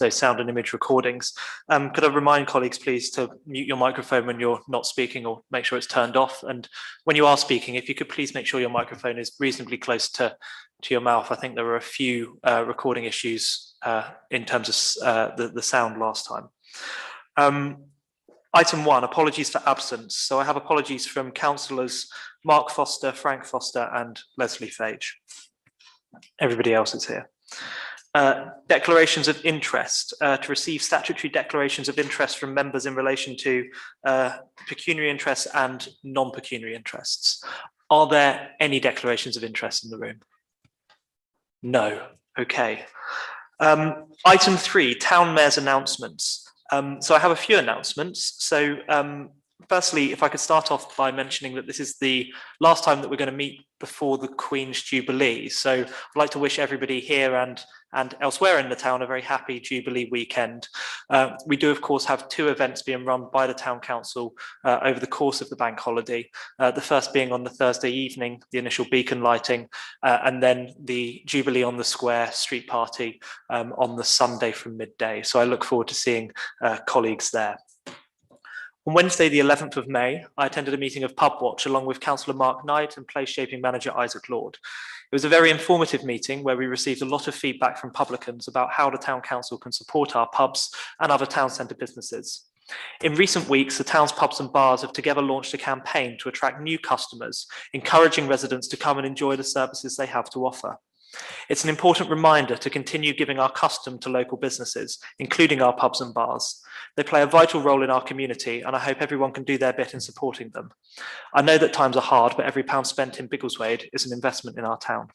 those sound and image recordings. Could I remind colleagues, please, to mute your microphone when you're not speaking, or make sure it's turned off. And when you are speaking, if you could please make sure your microphone is reasonably close to your mouth. I think there were a few recording issues in terms of the sound last time. Item 1, apologies for absence. So I have apologies from councillors Mark Foster, Frank Foster and Leslie Fage. Everybody else is here. Declarations of interest. To receive statutory declarations of interest from members in relation to pecuniary interests and non-pecuniary interests. Are there any declarations of interest in the room? No. Okay. Item 3, Town Mayor's announcements. So I have a few announcements. So firstly, if I could start off by mentioning that this is the last time that we're going to meet before the Queen's Jubilee. So I'd like to wish everybody here and elsewhere in the town a very happy Jubilee weekend. We do, of course, have 2 events being run by the Town Council over the course of the bank holiday. The first being on the Thursday evening, the initial beacon lighting, and then the Jubilee on the Square street party on the Sunday from midday. So I look forward to seeing colleagues there. On Wednesday, the 11th of May, I attended a meeting of Pub Watch along with Councillor Mark Knight and Place Shaping Manager Isaac Lord. It was a very informative meeting where we received a lot of feedback from publicans about how the Town Council can support our pubs and other town centre businesses. In recent weeks, the town's pubs and bars have together launched a campaign to attract new customers, encouraging residents to come and enjoy the services they have to offer. It's an important reminder to continue giving our custom to local businesses, including our pubs and bars. They play a vital role in our community, and I hope everyone can do their bit in supporting them. I know that times are hard, but every pound spent in Biggleswade is an investment in our town.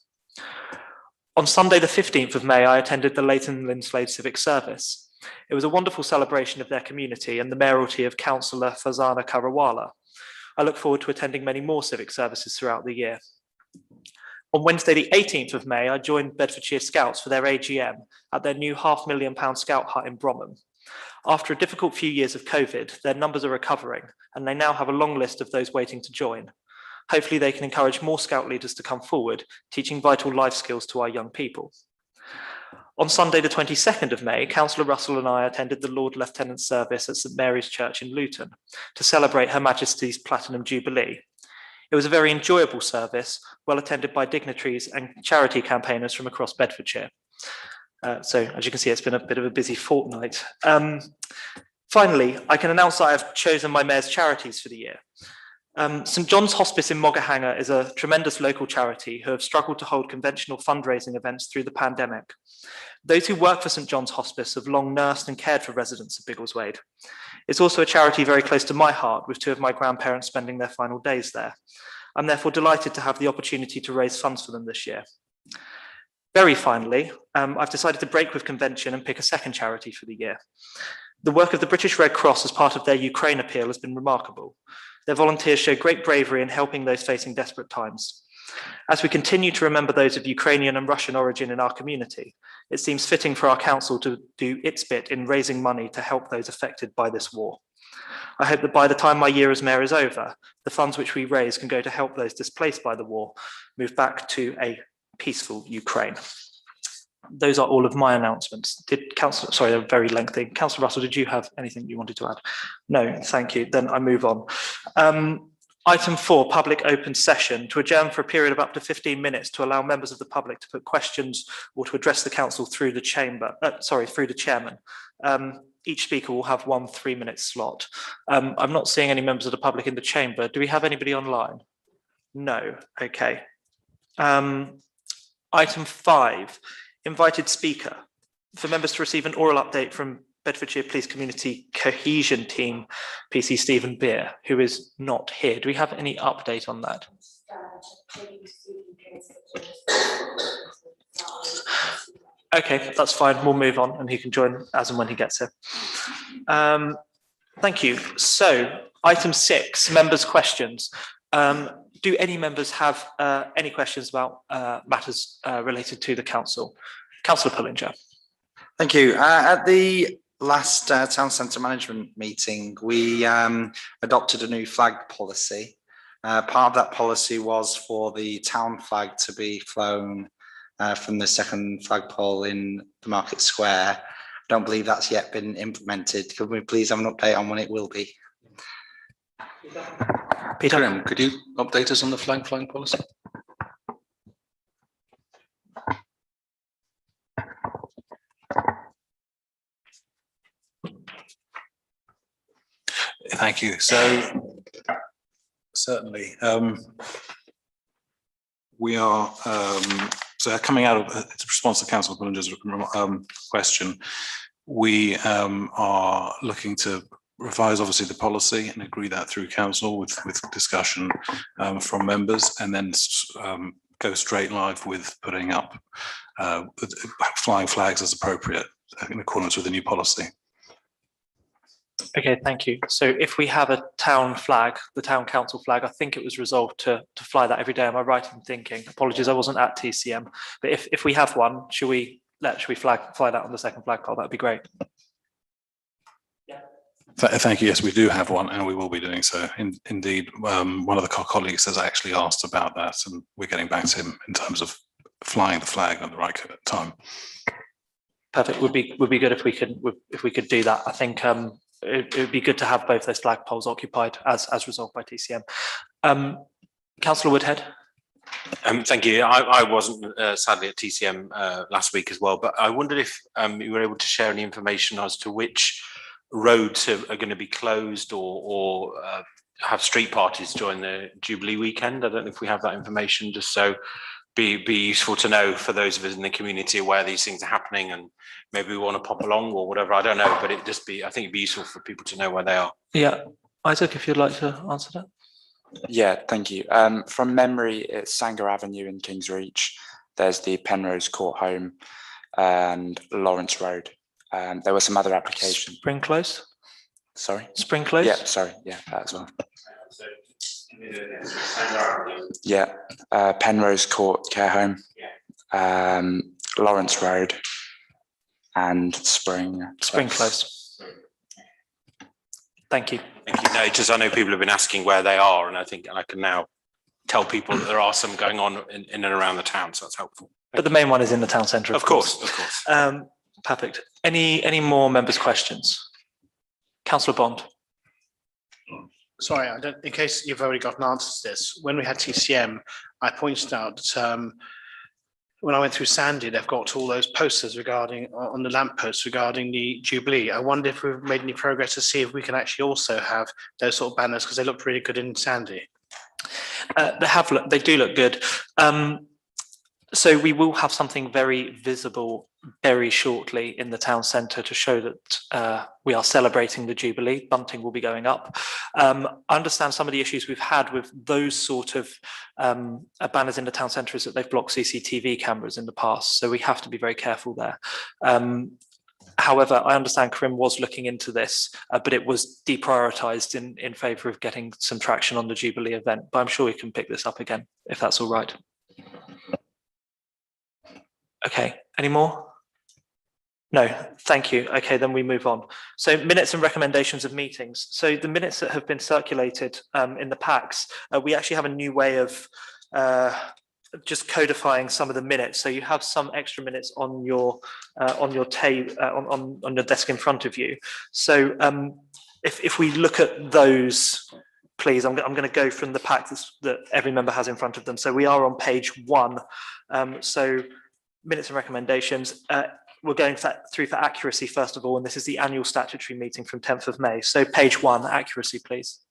On Sunday, the 15th of May, I attended the Leighton Linslade Civic Service. It was a wonderful celebration of their community and the mayoralty of Councillor Fazana Karawala. I look forward to attending many more civic services throughout the year. On Wednesday, the 18th of May, I joined Bedfordshire Scouts for their AGM at their new £500,000 Scout hut in Bromham. After a difficult few years of COVID, their numbers are recovering, and they now have a long list of those waiting to join. Hopefully they can encourage more Scout leaders to come forward, teaching vital life skills to our young people. On Sunday, the 22nd of May, Councillor Russell and I attended the Lord Lieutenant's service at St Mary's Church in Luton to celebrate Her Majesty's Platinum Jubilee. It was a very enjoyable service, well attended by dignitaries and charity campaigners from across Bedfordshire. So as you can see, it's been a bit of a busy fortnight. Finally, I can announce that I have chosen my Mayor's Charities for the year. St John's Hospice in Moggahanger is a tremendous local charity who have struggled to hold conventional fundraising events through the pandemic. Those who work for St John's Hospice have long nursed and cared for residents of Biggleswade. It's also a charity very close to my heart, with 2 of my grandparents spending their final days there. I'm therefore delighted to have the opportunity to raise funds for them this year. Very finally, I've decided to break with convention and pick a second charity for the year. The work of the British Red Cross as part of their Ukraine appeal has been remarkable. Their volunteers show great bravery in helping those facing desperate times. As we continue to remember those of Ukrainian and Russian origin in our community, it seems fitting for our council to do its bit in raising money to help those affected by this war. I hope that by the time my year as mayor is over, the funds which we raise can go to help those displaced by the war move back to a peaceful Ukraine. Those are all of my announcements. Sorry, they're very lengthy. Councillor Russell, did you have anything you wanted to add? No, thank you. Then I move on. Item 4, public open session, to adjourn for a period of up to 15 minutes to allow members of the public to put questions or to address the council through the through the chairman. Each speaker will have 1 3-minute slot. I'm not seeing any members of the public in the chamber. Do we have anybody online? No. Okay. Item 5, invited speaker. For members to receive an oral update from Bedfordshire Police Community Cohesion Team, PC Stephen Beer, who is not here. Do we have any update on that? Okay, that's fine. We'll move on and he can join as and when he gets here. Thank you. So, item 6, members' questions. Do any members have any questions about matters related to the council? Councillor Pullinger. Thank you. At the last town centre management meeting, we adopted a new flag policy. Part of that policy was for the town flag to be flown from the second flagpole in the Market Square. don't believe that's yet been implemented. Could we please have an update on when it will be? Peter, Graham, could you update us on the flag flying policy? Thank you. So certainly, we are so coming out of its response to Councillor Bullinger's question. We are looking to revise obviously the policy and agree that through council with discussion from members, and then go straight live with putting up flying flags as appropriate in accordance with the new policy. okay, thank you. So if we have a town flag, the town council flag, I think it was resolved to fly that every day. Am I right in thinking? Apologies, I wasn't at TCM, but if we have one, should we fly that on the second flagpole? That'd be great. Thank you. Yes, we do have one, and we will be doing so. Indeed, one of the colleagues has actually asked about that, and we're getting back to him in terms of flying the flag at the right time. Perfect. Would be good if we could do that. I think it would be good to have both those flagpoles occupied as resolved by TCM. Councillor Woodhead. Thank you. I wasn't sadly at TCM last week as well, but I wondered if you were able to share any information as to which roads are going to be closed or have street parties during the Jubilee weekend. I don't know if we have that information, just so be useful to know for those of us in the community where these things are happening, and maybe we want to pop along or whatever. I don't know, but I think it'd be useful for people to know where they are. Yeah, Isaac, if you'd like to answer that. Yeah, thank you. From memory, it's Sanger Avenue in Kingsreach. There's the Penrose Court Home and Lawrence Road. There were some other applications. Spring Close. Sorry? Spring Close? Yeah, sorry. Yeah, that as well. Yeah, Penrose Court Care Home, Lawrence Road, and Spring Close. Thank you. Thank you. No, just I know people have been asking where they are, and I can now tell people that there are some going on in and around the town, so that's helpful. But the main one is in the town centre, of course. Perfect. Any more members' questions? Councillor Bond. Sorry, in case you've already got an answer to this, when we had TCM, I pointed out that when I went through Sandy, they've got all those posters on the lampposts regarding the Jubilee. I wonder if we've made any progress to see if we can actually also have those sort of banners, because they looked really good in Sandy. They do look good. So we will have something very visible very shortly in the town centre to show that we are celebrating the Jubilee. Bunting will be going up. I understand some of the issues we've had with those sort of banners in the town centre is that they've blocked CCTV cameras in the past, so we have to be very careful there. However, I understand Karim was looking into this, but it was deprioritised in favour of getting some traction on the Jubilee event. But I'm sure we can pick this up again, if that's all right. Okay, any more? No, thank you. Okay, then we move on. So minutes and recommendations of meetings. So the minutes that have been circulated in the packs, we actually have a new way of just codifying some of the minutes. So you have some extra minutes on your table on the desk in front of you. So if we look at those, please, I'm going to go from the pack that every member has in front of them. So we are on page 1. So minutes and recommendations. We're going through for accuracy first of all, and this is the annual statutory meeting from 10th of May. So page 1, accuracy, please.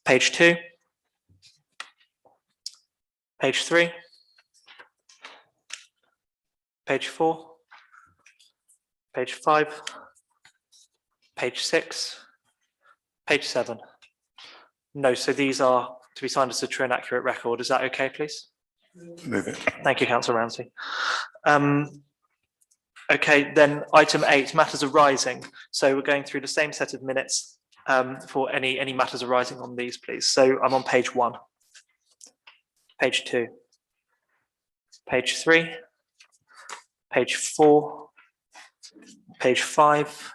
Page 2. Page 3. Page 4. Page 5. Page 6. Page 7. No, so these are to be signed as a true and accurate record. Is that okay, please? Move it. Thank you, Councillor Ramsey. Okay, then item 8, matters arising. So we're going through the same set of minutes for any matters arising on these, please. So I'm on page 1, page 2, page 3, page 4, page 5,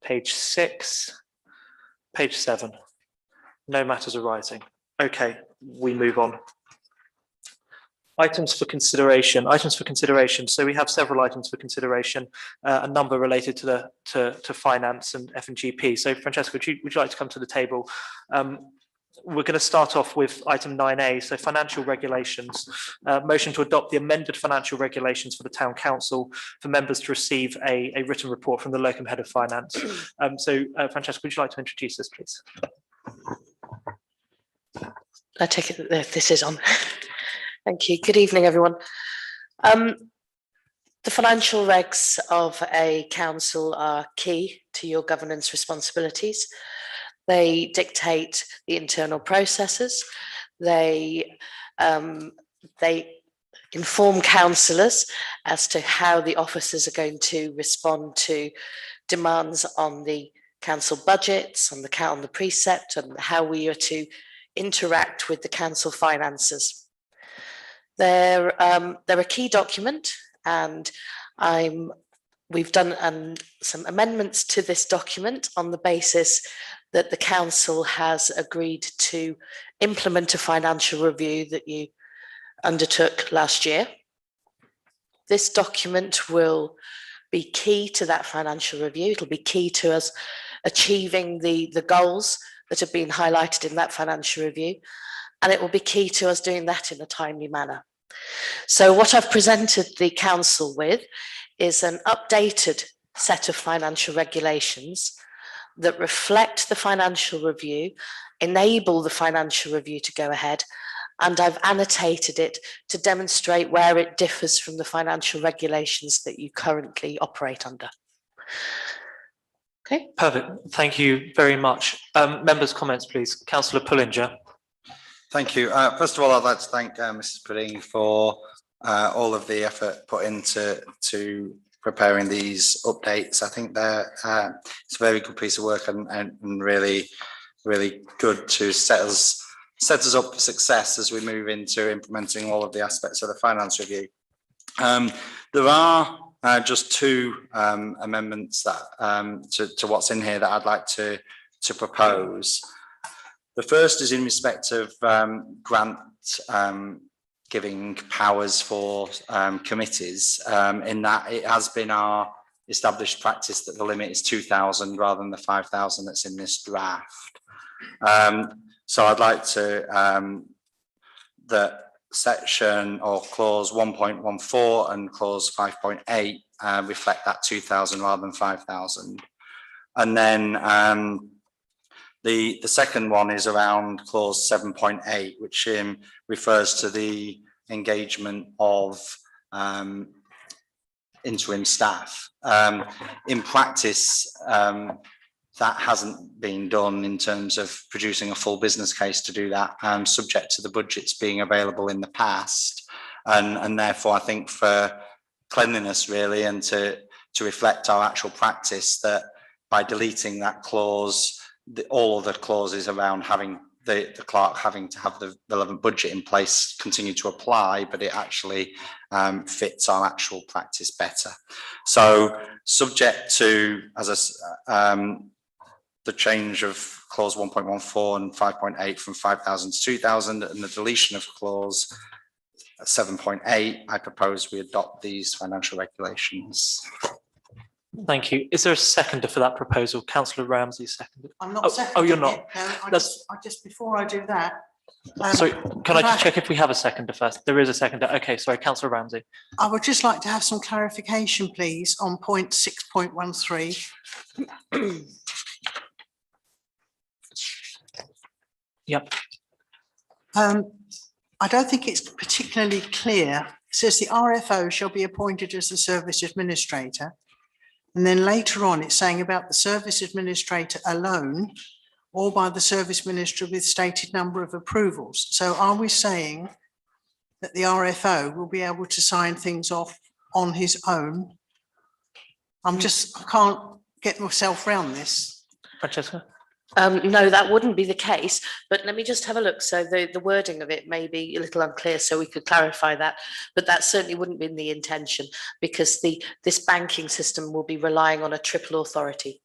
page 6, page 7. No matters arising. Okay, we move on. Items for consideration. So we have several items for consideration, a number related to finance and F&GP. So Francesca, would you like to come to the table? We're going to start off with item 9A, so financial regulations. Motion to adopt the amended financial regulations for the Town Council for members to receive a written report from the Locum Head of Finance. Francesca, would you like to introduce this, please? I take it that this is on. Thank you. Good evening, everyone. The financial regs of a council are key to your governance responsibilities. They dictate the internal processes. They inform councillors as to how the officers are going to respond to demands on the council budgets, on the precept, and how we are to interact with the council finances. They're a key document, and we've done some amendments to this document on the basis that the council has agreed to implement a financial review that you undertook last year. This document will be key to that financial review. It'll be key to us achieving the goals that have been highlighted in that financial review, and it will be key to us doing that in a timely manner. So what I've presented the council with is an updated set of financial regulations that reflect the financial review, enable the financial review to go ahead, and I've annotated it to demonstrate where it differs from the financial regulations that you currently operate under. Okay. Perfect. Thank you very much. Members' comments, please. Councillor Pullinger. Thank you. First of all, I'd like to thank Mrs. Pudding for all of the effort put into preparing these updates. I think it's a very good piece of work and really good to set us up for success as we move into implementing all of the aspects of the finance review. There are just two amendments that to what's in here that I'd like to propose. The first is in respect of grant giving powers for committees, in that it has been our established practice that the limit is 2,000 rather than the 5,000 that's in this draft. So I'd like to that section or clause 1.14 and clause 5.8 reflect that 2,000 rather than 5,000. And then the second one is around clause 7.8, which refers to the engagement of interim staff. In practice, that hasn't been done in terms of producing a full business case to do that, subject to the budgets being available in the past. And therefore, I think for cleanliness really, and to reflect our actual practice, that by deleting that clause, all of the clauses around having the clerk having to have the relevant budget in place continue to apply, but it actually fits our actual practice better. So subject to, the change of clause 1.14 and 5.8 from 5,000 to 2,000 and the deletion of clause 7.8, I propose we adopt these financial regulations. Thank you. Is there a seconder for that proposal? Councillor Ramsey seconded. I'm not seconding. Oh, you're not. No, I just before I do that. Sorry, can I just check if we have a seconder first? There is a seconder. Okay, sorry, Councillor Ramsey. I would just like to have some clarification, please, on point 6.13. Yep. I don't think it's particularly clear. It says the RFO shall be appointed as the service administrator. And then later on, it's saying about the service administrator alone or by the service minister with stated number of approvals. So are we saying that the RFO will be able to sign things off on his own? I can't get myself around this. Francesca? No, that wouldn't be the case, but let me just have a look. So the wording of it may be a little unclear, so we could clarify that, but that certainly wouldn't be the intention, because this banking system will be relying on a triple authority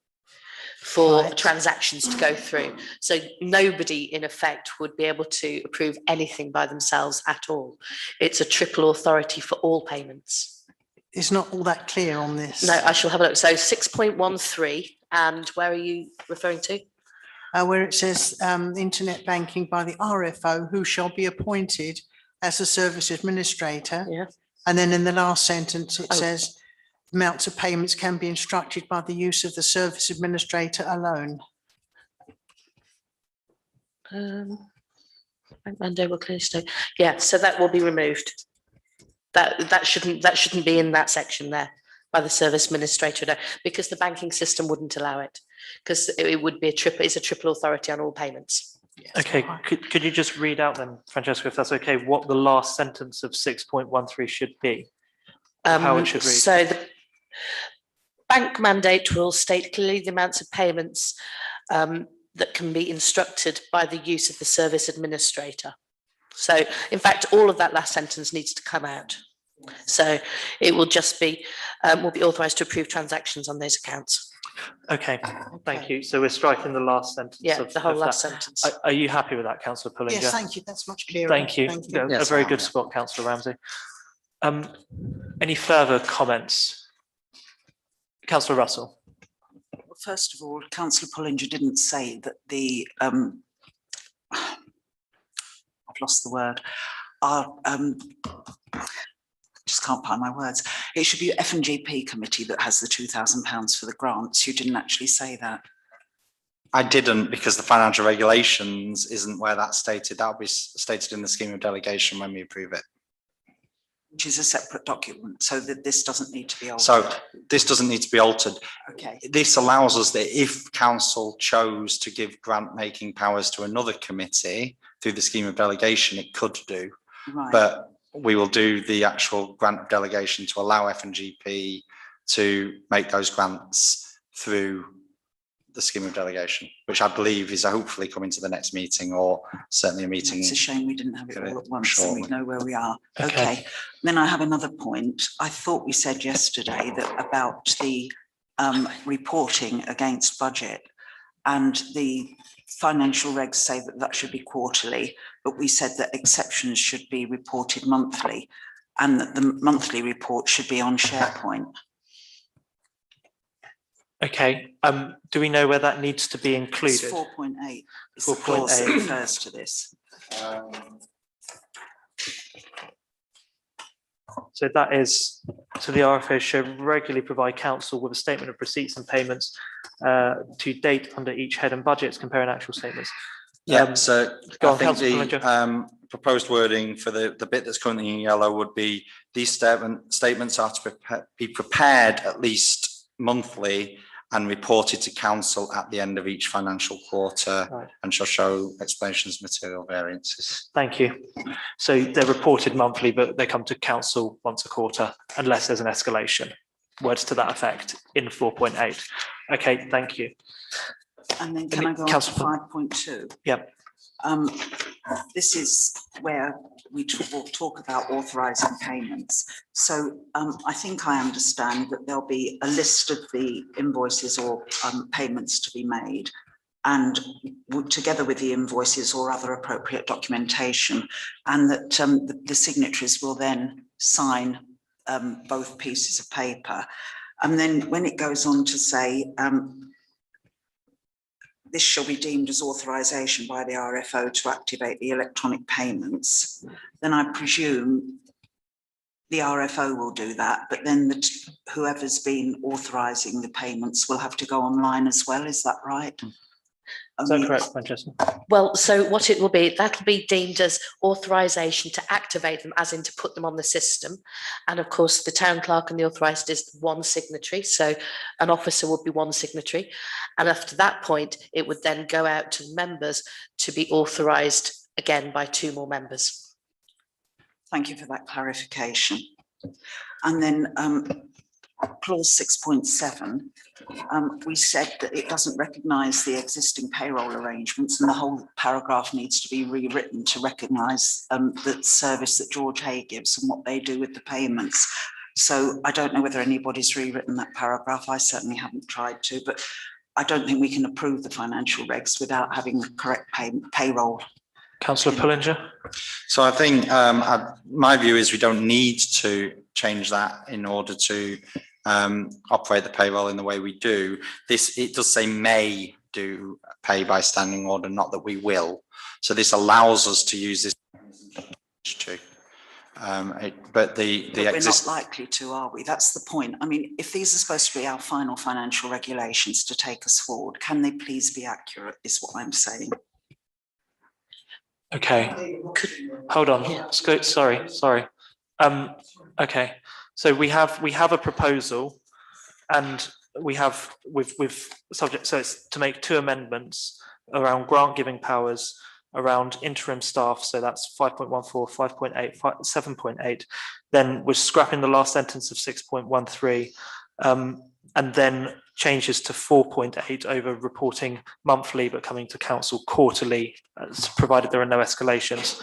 for Right. transactions to go through. So nobody in effect would be able to approve anything by themselves at all. It's a triple authority for all payments. It's not all that clear on this. No, I shall have a look. So 6.13, and where are you referring to? Where it says internet banking by the RFO, who shall be appointed as a service administrator. Yeah. And then in the last sentence, it Oh. says amounts of payments can be instructed by the use of the service administrator alone. Bank Monday will clearly state. Yeah, so that will be removed. That shouldn't be in that section there by the service administrator, no, because the banking system wouldn't allow it, because it would be it's a triple authority on all payments. Okay, could you just read out then, Francesca, if that's okay, what the last sentence of 6.13 should be? How it should read? So the bank mandate will state clearly the amounts of payments that can be instructed by the use of the service administrator. So in fact, all of that last sentence needs to come out. So it will just be, will be authorised to approve transactions on those accounts. Okay, thank you. So we're striking the last sentence. Yeah, of- the whole of last that. sentence. Are you happy with that, Councillor Pullinger? Yes, thank you. That's much clearer. Thank you. Thank you. A Yes, very I good am. spot, Councillor Ramsey. Any further comments? Councillor Russell. Well, first of all, Councillor Pullinger didn't say that the I've lost the word. Just can't find my words. It should be F&GP committee that has the £2,000 for the grants. You didn't actually say that. I didn't, because the financial regulations isn't where that's stated. That'll be stated in the scheme of delegation when we approve it. Which is a separate document, so that this doesn't need to be altered. So this doesn't need to be altered. Okay. This allows us that if council chose to give grant making powers to another committee through the scheme of delegation, it could do. Right. But we will do the actual grant of delegation to allow F&GP to make those grants through the scheme of delegation, which I believe is hopefully coming to the next meeting, or certainly a meeting. It's a shame we didn't have it all at once and we shortly. know where we are. Okay. Okay. Then I have another point. I thought we said yesterday that about the reporting against budget, and the financial regs say that that should be quarterly, but we said that exceptions should be reported monthly and that the monthly report should be on SharePoint. Okay, do we know where that needs to be It's included? 4.8. It's the clause that 4.8. refers to this. So that is, so the RFO should regularly provide council with a statement of receipts and payments to date under each head and budgets, comparing actual statements. Yeah, so go I on, think Councillor the proposed wording for the bit that's currently in yellow would be, these statements are to be prepared at least monthly and reported to council at the end of each financial quarter, Right. and shall show explanations of material variances. Thank you. So they're reported monthly, but they come to council once a quarter unless there's an escalation. Words to that effect in 4.8. Okay, thank you. And then can I go on to Councillor- 5.2? Yep. This is where we will talk about authorising payments. So I think I understand that there'll be a list of the invoices or payments to be made, and together with the invoices or other appropriate documentation, and that the signatories will then sign both pieces of paper. And then when it goes on to say, this shall be deemed as authorisation by the RFO to activate the electronic payments, then I presume the RFO will do that, but then whoever's been authorising the payments will have to go online as well, is that right? Is that correct, Francesca? Well, so what it will be, that'll be deemed as authorisation to activate them, as in to put them on the system. And of course, the town clerk and the authorised is one signatory. So an officer would be one signatory. And after that point, it would then go out to members to be authorised again by 2 more members. Thank you for that clarification. And then clause 6.7, we said that it doesn't recognise the existing payroll arrangements, and the whole paragraph needs to be rewritten to recognise the service that George Hay gives and what they do with the payments. So I don't know whether anybody's rewritten that paragraph. I certainly haven't tried to, but I don't think we can approve the financial regs without having the correct payroll. Councillor Pullinger. So I think my view is we don't need to change that in order to operate the payroll in the way we do. It does say may do pay by standing order, not that we will. So this allows us to use this. But we're not likely to, are we? That's the point. I mean, if these are supposed to be our final financial regulations to take us forward, can they please be accurate, is what I'm saying. Okay, hold on. Sorry. Okay, so we have a proposal, and we've subject. So it's to make 2 amendments around grant giving powers, around interim staff. So that's 5.14, 5.8, 7.8. Then we're scrapping the last sentence of 6.13, and then changes to 4.8 over reporting monthly but coming to council quarterly, provided there are no escalations.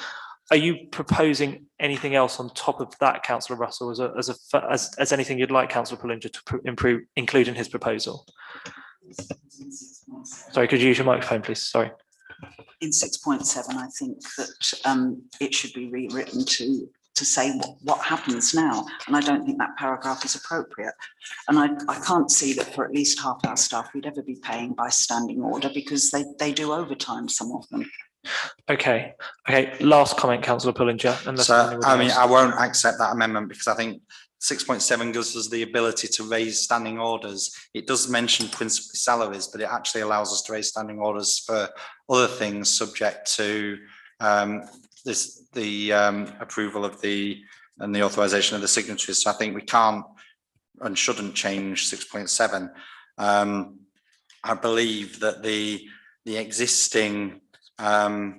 Are you proposing anything else on top of that, Councillor Russell, as anything you'd like Councillor Pullinger to include in his proposal? Sorry, could you use your microphone, please? Sorry. In 6.7, I think that it should be rewritten to say what happens now, and I don't think that paragraph is appropriate. And I can't see that for at least half our staff we'd ever be paying by standing order, because they do overtime, some of them. Okay. Last comment, Councillor Pullinger. So I mean, I won't accept that amendment, because I think 6.7 gives us the ability to raise standing orders. It does mention principally salaries, but it actually allows us to raise standing orders for other things subject to the approval of the authorization of the signatories. So I think we can't and shouldn't change 6.7. I believe that the existing the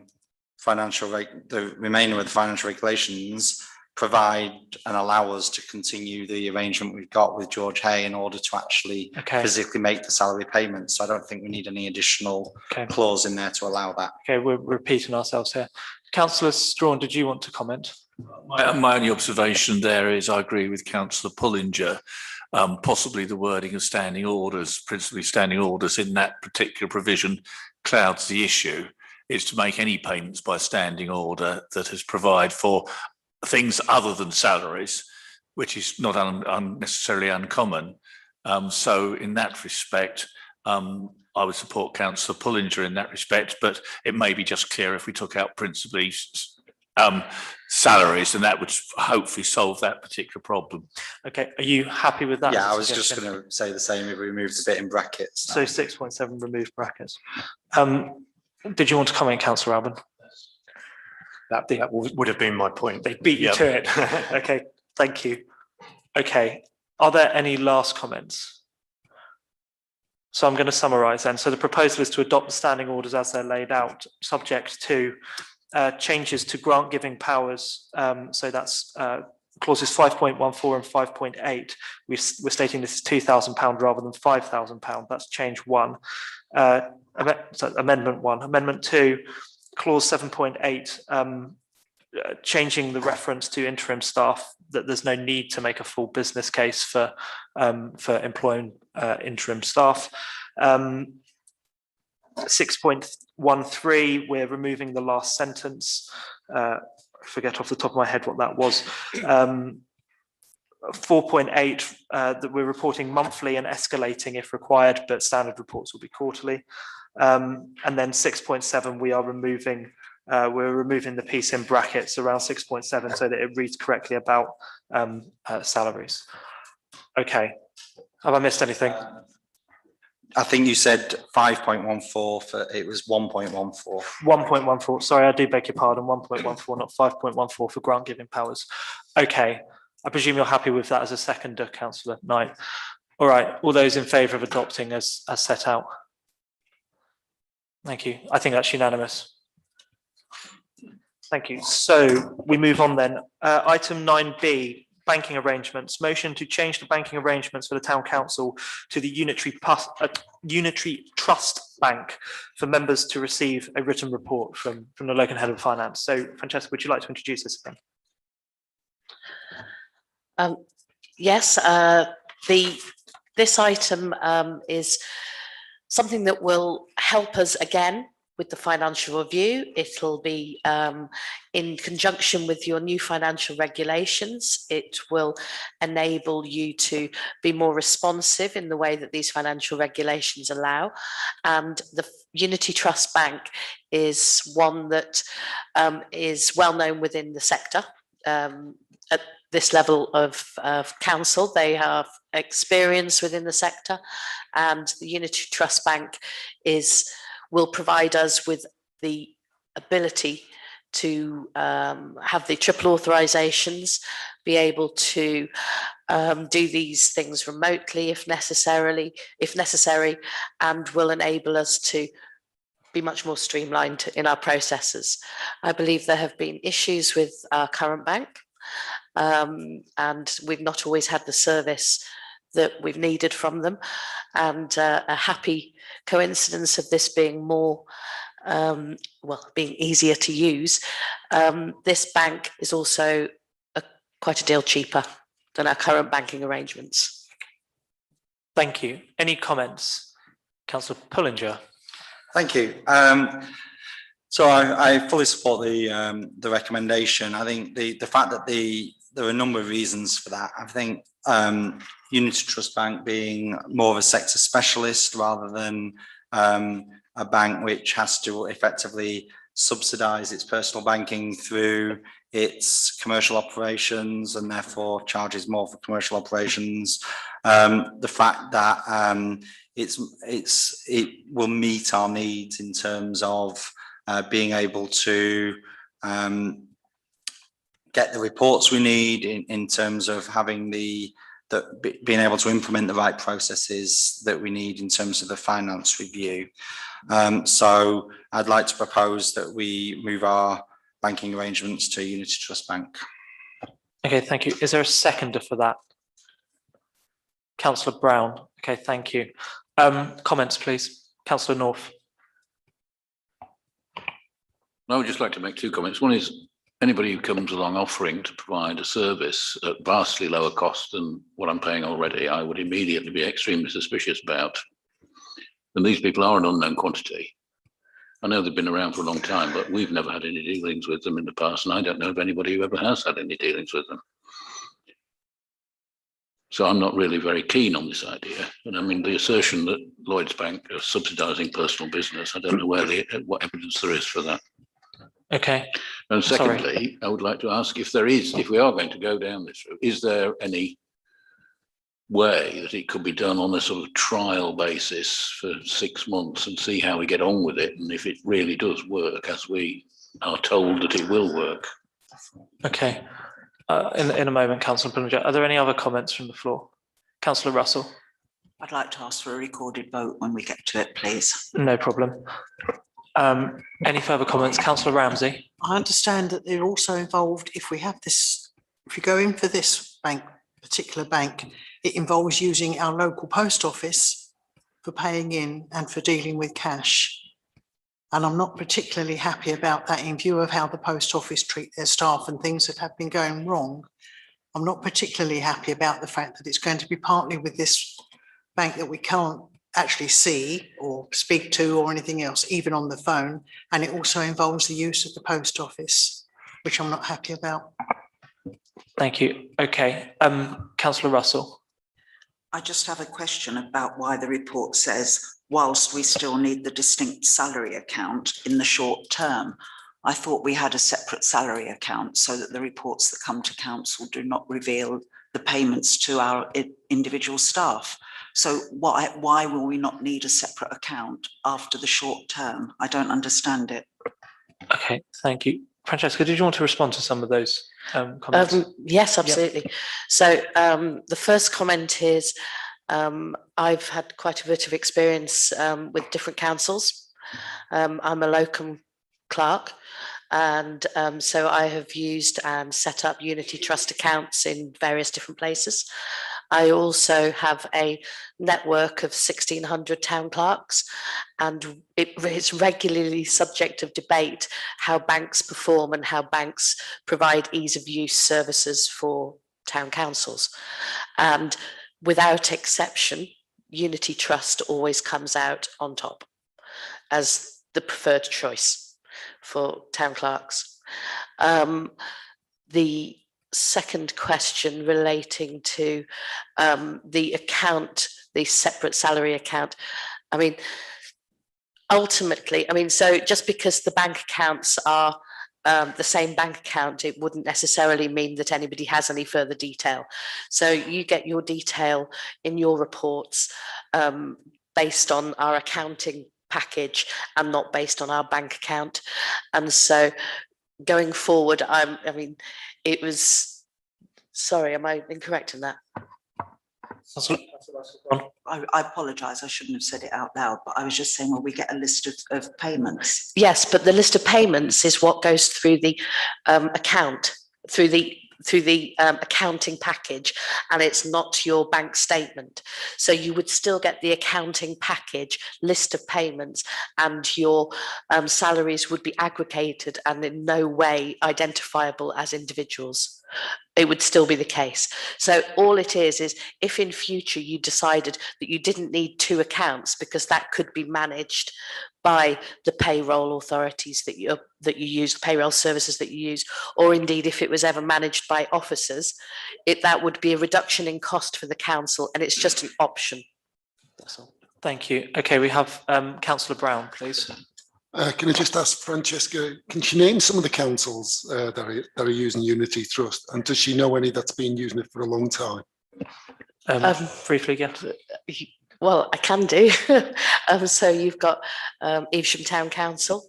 remainder of the financial regulations provide and allow us to continue the arrangement we've got with George Hay in order to actually physically make the salary payments. So I don't think we need any additional clause in there to allow that. Okay, we're repeating ourselves here. Councillor Strawn, did you want to comment? My only observation there is I agree with Councillor Pullinger. Possibly the wording of standing orders, principally standing orders in that particular provision, clouds the issue. It's to make any payments by standing order that has provide for things other than salaries, which is not unnecessarily uncommon. So in that respect, I would support Councillor Pullinger in that respect, but it may be just clear if we took out principally salaries, and that would hopefully solve that particular problem. Okay, are you happy with that? Yeah, I was just going to say the same if we removed a bit in brackets. So 6.7 remove brackets. Did you want to comment, Councillor Alban? That would have been my point. They beat you to it. Okay, thank you. Okay, are there any last comments? So I'm going to summarise then. So the proposal is to adopt the standing orders as they're laid out, subject to changes to grant giving powers. So that's clauses 5.14 and 5.8. We're stating this is £2,000 rather than £5,000. That's change 1. So amendment 1. Amendment 2. Clause 7.8, changing the reference to interim staff, that there's no need to make a full business case for employing interim staff. 6.13, we're removing the last sentence. I forget off the top of my head what that was. 4.8, that we're reporting monthly and escalating if required, but standard reports will be quarterly. And then 6.7, we're removing the piece in brackets around 6.7 so that it reads correctly about salaries. Okay, have I missed anything? I think you said 5.14, it was 1.14. 1.14, sorry, I do beg your pardon, 1.14, not 5.14 for grant giving powers. Okay, I presume you're happy with that as a seconder, Councillor Knight. All right, all those in favour of adopting as set out? Thank you. I think that's unanimous. Thank you. So we move on then. Item 9B, banking arrangements. Motion to change the banking arrangements for the Town Council to the Unitary Trust Bank for members to receive a written report from the local head of finance. So Francesca, would you like to introduce this again? Yes, this item is something that will help us again with the financial review. It'll be in conjunction with your new financial regulations. It will enable you to be more responsive in the way that these financial regulations allow. And the Unity Trust Bank is one that is well known within the sector. At this level of council, they have experience within the sector, and the Unity Trust Bank will provide us with the ability to have the triple authorizations, be able to do these things remotely if necessary, and will enable us to be much more streamlined in our processes. I believe there have been issues with our current bank, and we've not always had the service that we've needed from them, and a happy coincidence of this being more, being easier to use. This bank is also quite a deal cheaper than our current banking arrangements. Thank you. Any comments? Councillor Pullinger. Thank you. So I fully support the recommendation. I think the fact that there are a number of reasons for that. I think Unity Trust Bank being more of a sector specialist rather than a bank which has to effectively subsidise its personal banking through its commercial operations and therefore charges more for commercial operations. The fact that it will meet our needs in terms of being able to get the reports we need in terms of having being able to implement the right processes that we need in terms of the finance review. So I'd like to propose that we move our banking arrangements to Unity Trust Bank. Okay, thank you. Is there a seconder for that? Councillor Brown. Okay, thank you. Comments, please. Councillor North. I would just like to make two comments. One is anybody who comes along offering to provide a service at vastly lower cost than what I'm paying already, I would immediately be extremely suspicious about. And these people are an unknown quantity. I know they've been around for a long time, but we've never had any dealings with them in the past, and I don't know of anybody who ever has had any dealings with them. So I'm not really very keen on this idea. And I mean, the assertion that Lloyds Bank are subsidising personal business, I don't know what evidence there is for that. Okay. And secondly, I would like to ask if we are going to go down this route, is there any way that it could be done on a sort of trial basis for 6 months and see how we get on with it, and if it really does work as we are told that it will work? Okay. In a moment, Councillor Pullinger. Are there any other comments from the floor? Councillor Russell. I'd like to ask for a recorded vote when we get to it, please. No problem. Any further comments? Councillor Ramsey. I understand that they're also involved, if we go in for this particular bank, it involves using our local post office for paying in and for dealing with cash. And I'm not particularly happy about that in view of how the post office treat their staff and things that have been going wrong. I'm not particularly happy about the fact that it's going to be partly with this bank that we can't actually see or speak to or anything else, even on the phone. And it also involves the use of the post office, which I'm not happy about. Thank you. Okay. Councillor Russell. I just have a question about why the report says, whilst we still need the distinct salary account in the short term. I thought we had a separate salary account so that the reports that come to council do not reveal the payments to our individual staff. So why will we not need a separate account after the short term? I don't understand it. Okay, thank you. Francesca, did you want to respond to some of those comments? Yes, absolutely. Yep. So the first comment is I've had quite a bit of experience with different councils. I'm a locum clerk, and so I have used and set up Unity Trust accounts in various different places. I also have a network of 1,600 town clerks, and it's regularly subject of debate how banks perform and how banks provide ease of use services for town councils. And without exception, Unity Trust always comes out on top as the preferred choice for town clerks. The second question relating to the account, the separate salary account. I mean, ultimately, I mean, so just because the bank accounts are the same bank account, it wouldn't necessarily mean that anybody has any further detail. So you get your detail in your reports based on our accounting package and not based on our bank account. And so going forward, I mean, it was, sorry, am I incorrect in that? I apologise, I shouldn't have said it out loud, but I was just saying, well, we get a list of payments. Yes, but the list of payments is what goes through the account, through the accounting package, and it's not your bank statement. So you would still get the accounting package list of payments, and your salaries would be aggregated and in no way identifiable as individuals. It would still be the case. So all it is if in future you decided that you didn't need two accounts because that could be managed by the payroll authorities that you use, payroll services that you use, or indeed if it was ever managed by officers, that would be a reduction in cost for the council, and it's just an option. That's all. Thank you. Okay, we have Councillor Brown, please. Can I just ask Francesca, can she name some of the councils that are using Unity Trust, and does she know any that's been using it for a long time? Briefly, yeah. Well, I can do. So you've got Evesham Town Council,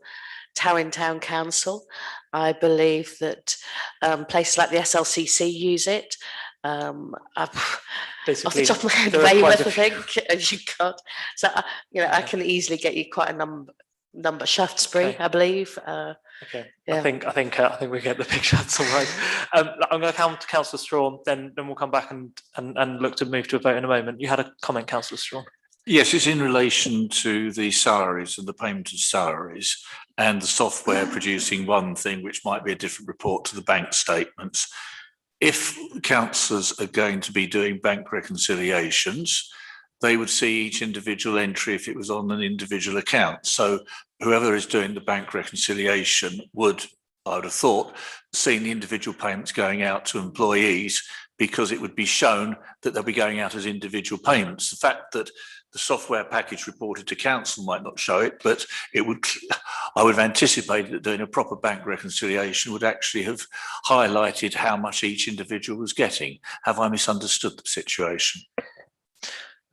Towyn Town Council. I believe that places like the SLCC use it. Off the top of my head, Weymouth, I think, as you got. So, I can easily get you quite a number. Shaftesbury, okay. I believe. Okay, yeah. I think we get the picture. That's all right. I'm going to count to Councillor Strawn, then we'll come back and look to move to a vote in a moment. You had a comment, Councillor Strawn. Yes, it's in relation to the salaries and the payment of salaries and the software producing one thing which might be a different report to the bank statements. If councillors are going to be doing bank reconciliations, they would see each individual entry if it was on an individual account. So whoever is doing the bank reconciliation would, I would have thought, seen the individual payments going out to employees, because it would be shown that they'll be going out as individual payments. The fact that the software package reported to council might not show it, but it would, I would have anticipated that doing a proper bank reconciliation would actually have highlighted how much each individual was getting. Have I misunderstood the situation?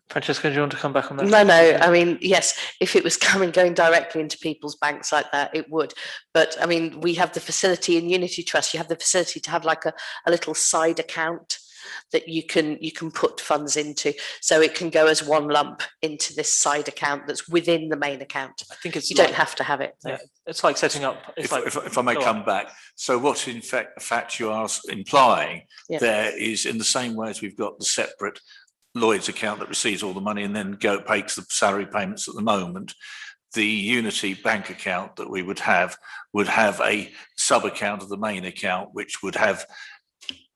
Francesca, do you want to come back on that? No, I mean, yes, if it was going directly into people's banks like that, it would. But I mean, we have the facility in Unity Trust, you have the facility to have like a little side account that you can put funds into. So it can go as one lump into this side account that's within the main account. I think it's don't have to have it. Yeah, it's like setting up. If I may come back. So what in fact you are implying there is, in the same way as we've got the separate Lloyd's account that receives all the money and then pays the salary payments at the moment, the Unity bank account that we would have a sub account of the main account, which would have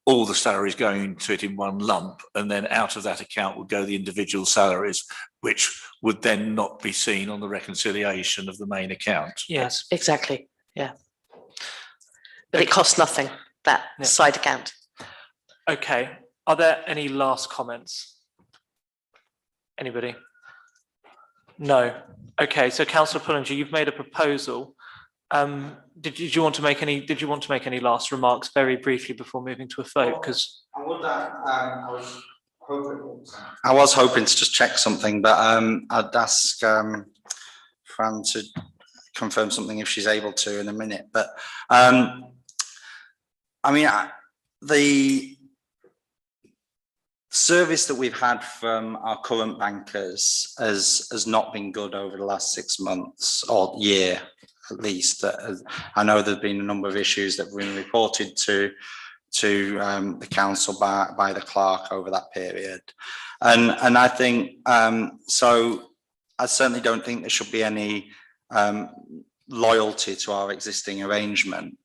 all the salaries going into it in one lump, and then out of that account would go the individual salaries, which would then not be seen on the reconciliation of the main account. Yes, exactly. Yeah, but it costs nothing, that side account. Okay, are there any last comments? Anybody? No. Okay, so Councillor Pullinger, you've made a proposal. Did you want to make any last remarks very briefly before moving to a vote? Because I was hoping to just check something, but I'd ask Fran to confirm something if she's able to in a minute. But I mean, the service that we've had from our current bankers has not been good over the last 6 months or year, at least. I know there's been a number of issues that have been reported to the council by the clerk over that period, and I think so. I certainly don't think there should be any loyalty to our existing arrangement.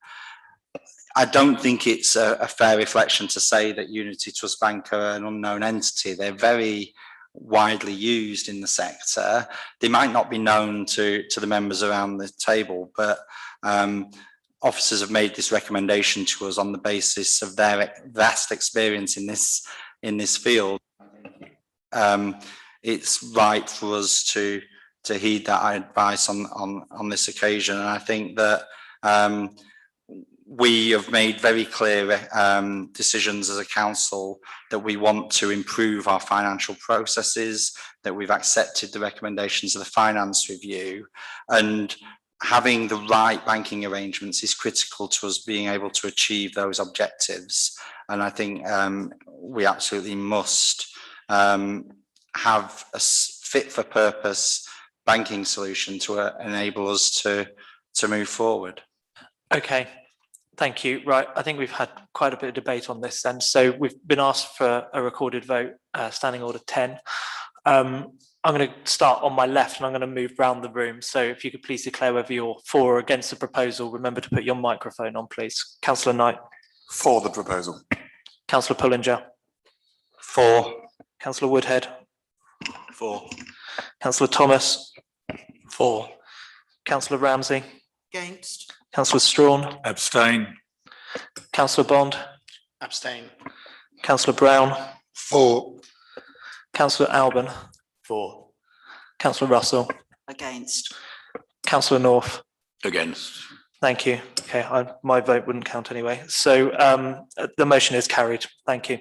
I don't think it's a fair reflection to say that Unity Trust Bank are an unknown entity. They're very widely used in the sector. They might not be known to the members around the table, but officers have made this recommendation to us on the basis of their vast experience in this field. It's right for us to heed that advice on this occasion, and I think that we have made very clear decisions as a council that we want to improve our financial processes, that we've accepted the recommendations of the finance review, and having the right banking arrangements is critical to us being able to achieve those objectives. And I think we absolutely must have a fit for purpose banking solution to enable us to move forward. Okay. Thank you. Right, I think we've had quite a bit of debate on this then. So we've been asked for a recorded vote, standing order 10. I'm going to start on my left and I'm going to move round the room. So if you could please declare whether you're for or against the proposal. Remember to put your microphone on, please. Councillor Knight. For the proposal. Councillor Pullinger. For. Councillor Woodhead. For. Councillor Thomas. For. Councillor Ramsey. Against. Councillor Strawn. Abstain. Councillor Bond. Abstain. Councillor Brown. For. Councillor Alban. For. Councillor Russell. Against. Councillor North. Against. Thank you. Okay, my vote wouldn't count anyway. So the motion is carried. Thank you.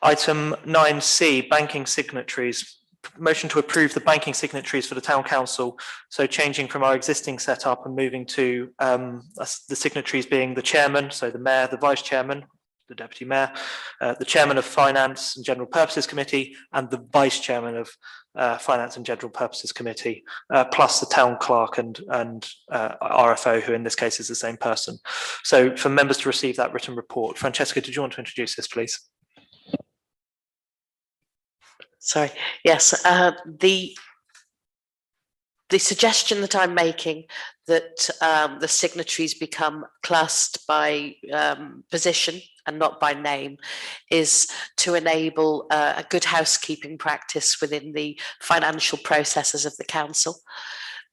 Item 9C, banking signatories. Motion to approve the banking signatories for the town council. So changing from our existing setup and moving to the signatories being the chairman, so the mayor, the vice chairman, the deputy mayor, the chairman of Finance and General Purposes Committee, and the vice chairman of Finance and General Purposes Committee, plus the town clerk and RFO, who in this case is the same person. So for members to receive that written report, Francesca, did you want to introduce this, please? Sorry, yes, the suggestion that I'm making that the signatories become classed by position and not by name is to enable a good housekeeping practice within the financial processes of the council.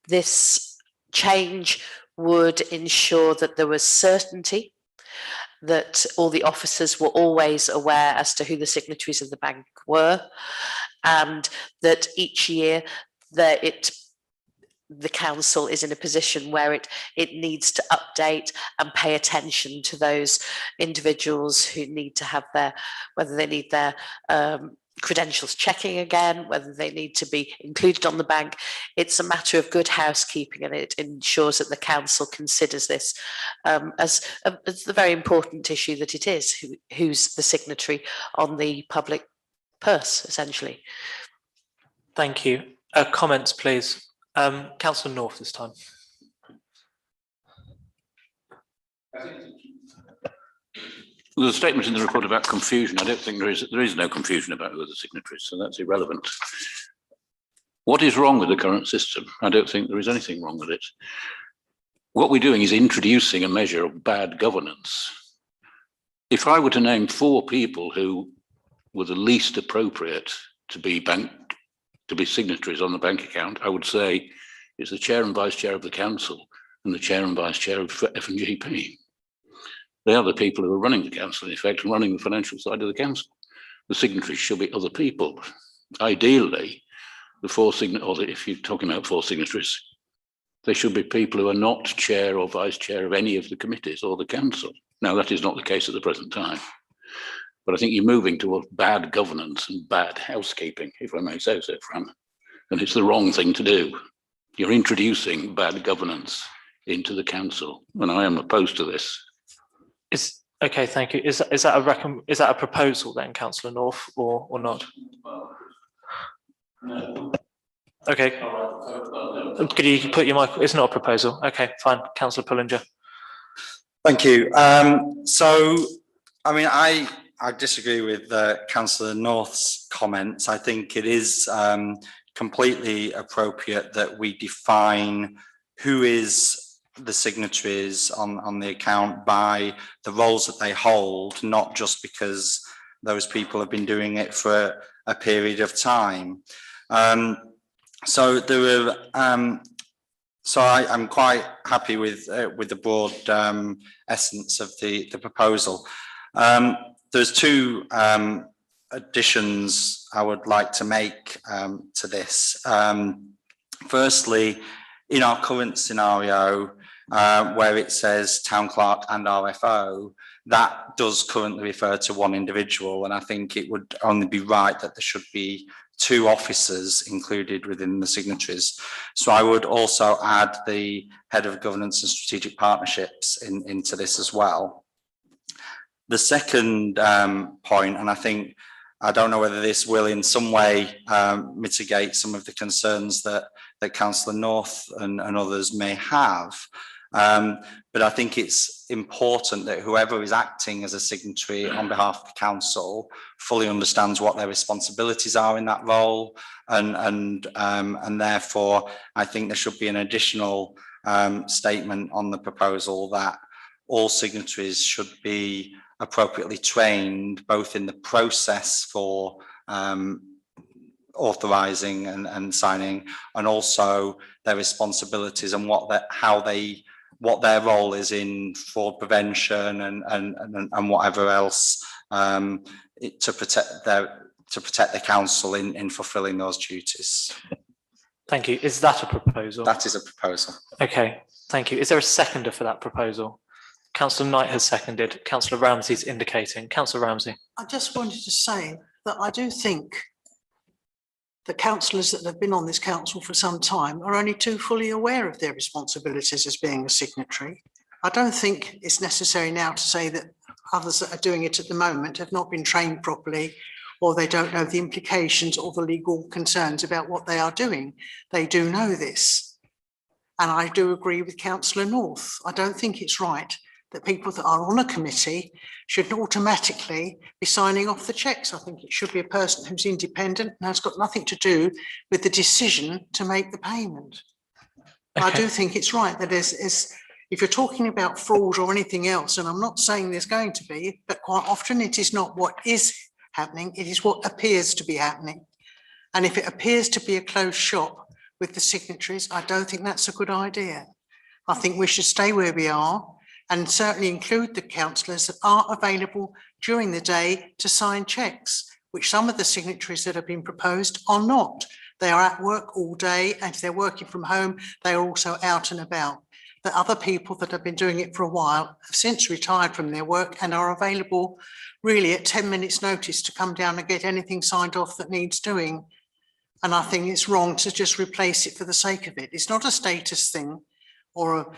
This change would ensure that there was certainty, that all the officers were always aware as to who the signatories of the bank were, and that each year the council is in a position where it needs to update and pay attention to those individuals who need to have whether they need their credentials checking again, whether they need to be included on the bank. It's a matter of good housekeeping, and it ensures that the council considers this as the very important issue that it is, who's the signatory on the public purse, essentially. Thank you. Comments, please. Councillor North this time. There's a statement in the report about confusion. I don't think there is no confusion about who are the signatories, so that's irrelevant. What is wrong with the current system? I don't think there is anything wrong with it. What we're doing is introducing a measure of bad governance. If I were to name 4 people who were the least appropriate to be signatories on the bank account, I would say it's the chair and vice chair of the council and the chair and vice chair of F&GP. They are the people who are running the council, in effect, and running the financial side of the council. The signatories should be other people. Ideally, if you're talking about 4 signatories, they should be people who are not chair or vice chair of any of the committees or the council. Now, that is not the case at the present time. But I think you're moving towards bad governance and bad housekeeping, if I may say so, Fran. And it's the wrong thing to do. You're introducing bad governance into the council, and I am opposed to this. Okay, thank you. Is that a proposal then, Councillor North, or not? No. Okay. Could you put your mic? It's not a proposal. Okay, fine. Councillor Pullinger. Thank you. So, I mean, I disagree with Councillor North's comments. I think it is completely appropriate that we define who is the signatories on the account by the roles that they hold, not just because those people have been doing it for a period of time. So there were, so I'm quite happy with the broad essence of the proposal. There's two additions I would like to make to this. Firstly, in our current scenario, where it says town clerk and RFO, that does currently refer to one individual, and I think it would only be right that there should be two officers included within the signatories. So I would also add the head of governance and strategic partnerships into this as well. The second point, and I don't know whether this will in some way mitigate some of the concerns that Councillor North and others may have, but I think it's important that whoever is acting as a signatory on behalf of the council fully understands what their responsibilities are in that role, and therefore I think there should be an additional statement on the proposal that all signatories should be appropriately trained both in the process for authorising and signing, and also their responsibilities and what their role is in fraud prevention and whatever else to protect the council in fulfilling those duties. Thank you. Is that a proposal? That is a proposal. Okay, thank you. Is there a seconder for that proposal? Councillor Knight has seconded. Councillor Ramsey's indicating. Councillor Ramsey. I just wanted to say that I do think the councillors that have been on this council for some time are only too fully aware of their responsibilities as being a signatory. I don't think it's necessary now to say that others that are doing it at the moment have not been trained properly, or they don't know the implications or the legal concerns about what they are doing. They do know this. And I do agree with Councillor North. I don't think it's right that people that are on a committee should automatically be signing off the checks. I think it should be a person who's independent and has got nothing to do with the decision to make the payment. Okay. I do think it's right that if you're talking about fraud or anything else, and I'm not saying there's going to be, but quite often it is not what is happening, it is what appears to be happening. And if it appears to be a closed shop with the signatories, I don't think that's a good idea. I think we should stay where we are, and certainly include the councillors that are available during the day to sign checks, which some of the signatories that have been proposed are not. They are at work all day, and if they're working from home, they are also out and about. The other people that have been doing it for a while have since retired from their work and are available really at 10 minutes notice to come down and get anything signed off that needs doing. And I think it's wrong to just replace it for the sake of it. It's not a status thing or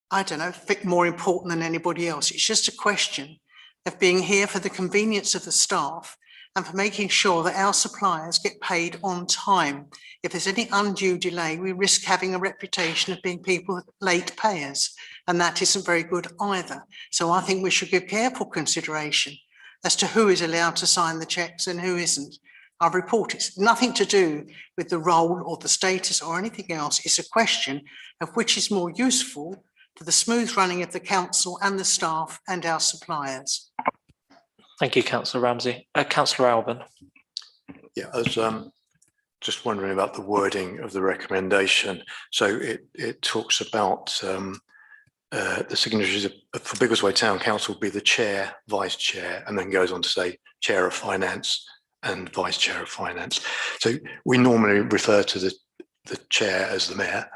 I don't know, more important than anybody else. It's just a question of being here for the convenience of the staff and for making sure that our suppliers get paid on time. If there's any undue delay, we risk having a reputation of being people late payers, and that isn't very good either. So I think we should give careful consideration as to who is allowed to sign the checks and who isn't. Our report is nothing to do with the role or the status or anything else. It's a question of which is more useful to the smooth running of the council and the staff and our suppliers. Thank you, Councillor Ramsey. Councillor Alban. Yeah, I was just wondering about the wording of the recommendation. So it talks about the signatories for Biggleswade Town Council will be the chair, vice chair, and then goes on to say chair of finance and vice chair of finance. So we normally refer to the chair as the mayor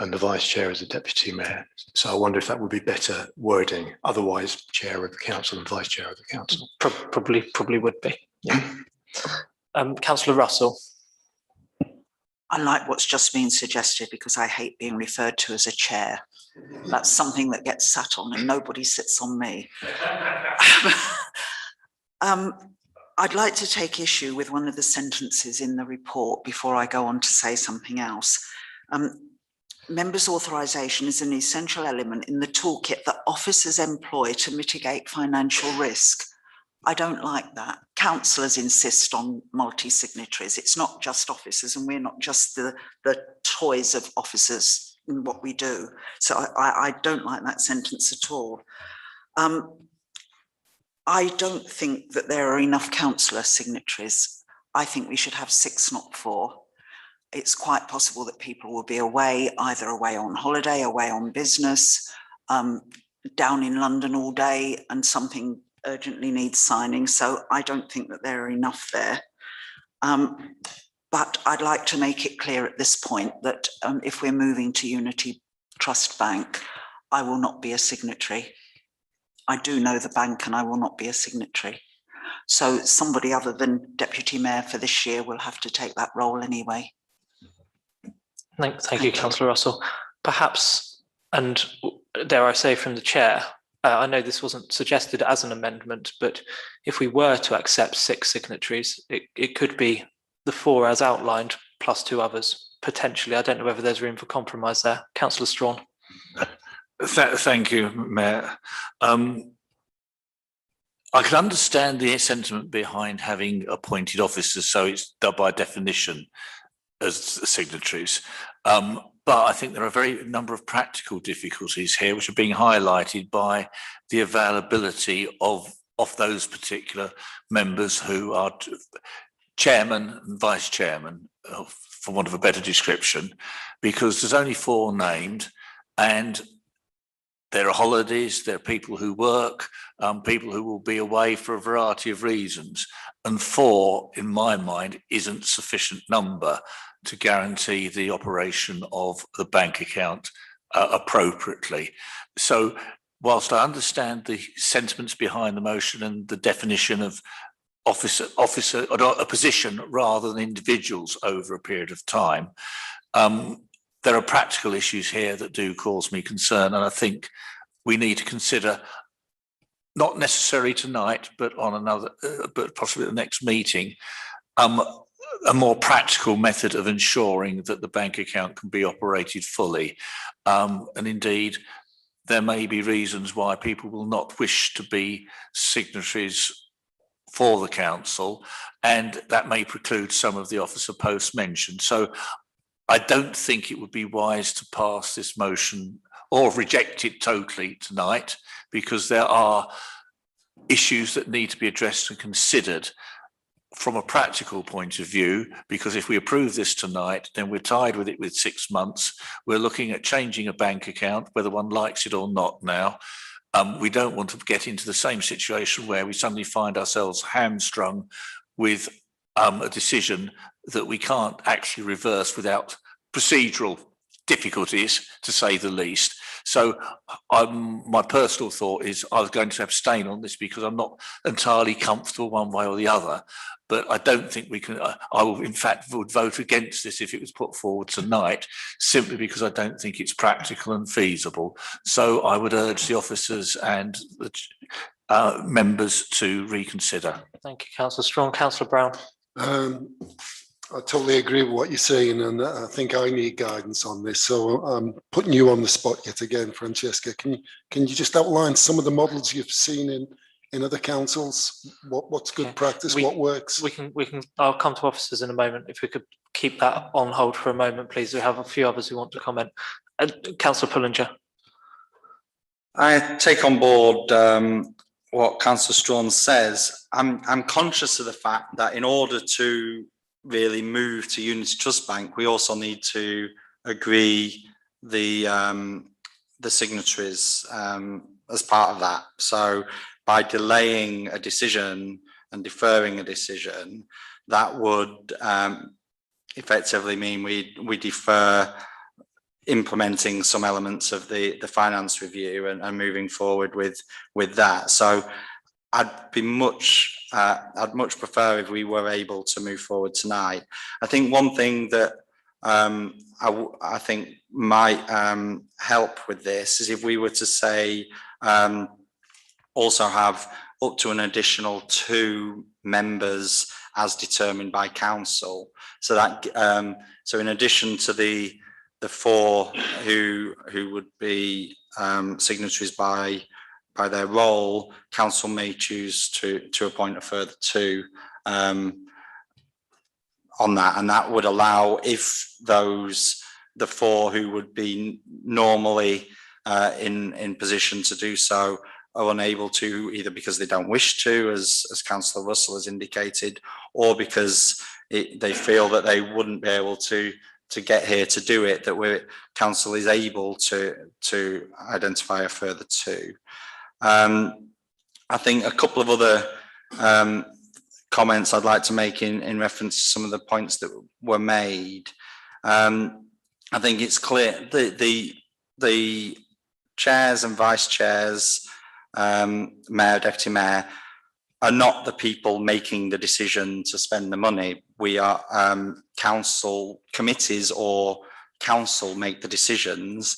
and the vice chair as the deputy mayor. So I wonder if that would be better wording. Otherwise, chair of the council and vice chair of the council. Probably would be. Yeah. Councillor Russell. I like what's just been suggested because I hate being referred to as a chair. That's something that gets sat on and nobody sits on me. I'd like to take issue with one of the sentences in the report before I go on to say something else. Members' authorisation is an essential element in the toolkit that officers employ to mitigate financial risk. I don't like that. Councillors insist on multi-signatories. It's not just officers, and we're not just the toys of officers in what we do. So I don't like that sentence at all. I don't think that there are enough councillor signatories I think we should have 6, not 4. It's quite possible that people will be away, either away on holiday, away on business, down in London all day, and something urgently needs signing. So I don't think that there are enough there. But I'd like to make it clear at this point that if we're moving to Unity Trust Bank, I will not be a signatory. I do know the bank and I will not be a signatory. So somebody other than Deputy Mayor for this year will have to take that role anyway. Thank you, Councillor Russell. Perhaps, and dare I say from the chair, I know this wasn't suggested as an amendment, but if we were to accept 6 signatories, it could be the 4 as outlined plus 2 others, potentially. I don't know whether there's room for compromise there. Councillor Strawn. Thank you, Mayor. I can understand the sentiment behind having appointed officers, so it's by definition as signatories. But I think there are a very number of practical difficulties here, which are being highlighted by the availability of those particular members who are chairman and vice chairman, for want of a better description, because there's only 4 named, and there are holidays, there are people who work, people who will be away for a variety of reasons. And 4, in my mind, isn't sufficient number to guarantee the operation of the bank account appropriately. So whilst I understand the sentiments behind the motion and the definition of officer or a position rather than individuals over a period of time, there are practical issues here that do cause me concern, and I think we need to consider, not necessarily tonight, but on another, but possibly at the next meeting, a more practical method of ensuring that the bank account can be operated fully. And indeed, there may be reasons why people will not wish to be signatories for the council, and that may preclude some of the officer posts mentioned. So I don't think it would be wise to pass this motion or reject it totally tonight, because there are issues that need to be addressed and considered from a practical point of view, because if we approve this tonight, then we're tied with it with 6 months. We're looking at changing a bank account, whether one likes it or not now. We don't want to get into the same situation where we suddenly find ourselves hamstrung with a decision that we can't actually reverse without procedural difficulties, to say the least. So my personal thought is I was going to abstain on this because I'm not entirely comfortable one way or the other. But I don't think we can, I will in fact would vote against this if it was put forward tonight, simply because I don't think it's practical and feasible. So I would urge the officers and the members to reconsider. Thank you, Councillor Strong. Councillor Brown. I totally agree with what you're saying, and I think I need guidance on this. So I'm putting you on the spot yet again, Francesca. Can you just outline some of the models you've seen in other councils? What's good practice? What works? We can. I'll come to officers in a moment. If we could keep that on hold for a moment, please. We have a few others who want to comment. Councillor Pullinger. I take on board what Councillor Strawn says. I'm conscious of the fact that in order to really move to Unity Trust Bank, we also need to agree the signatories as part of that. So by delaying a decision and deferring a decision, that would effectively mean we defer implementing some elements of the finance review and moving forward with that. So I'd much prefer if we were able to move forward tonight. I think one thing that I think might help with this is if we were to say also have up to an additional 2 members as determined by council. So that so in addition to the 4 who would be signatories by their role, council may choose to appoint a further 2 on that, and that would allow, if the 4 who would be normally in position to do so are unable to, either because they don't wish to, as Councillor Russell has indicated, or because they feel that they wouldn't be able to get here to do it, that council is able to identify a further two. I think a couple of other comments I'd like to make in reference to some of the points that were made. I think it's clear the chairs and vice chairs, mayor, deputy mayor, are not the people making the decision to spend the money. We are council committees, or council make the decisions.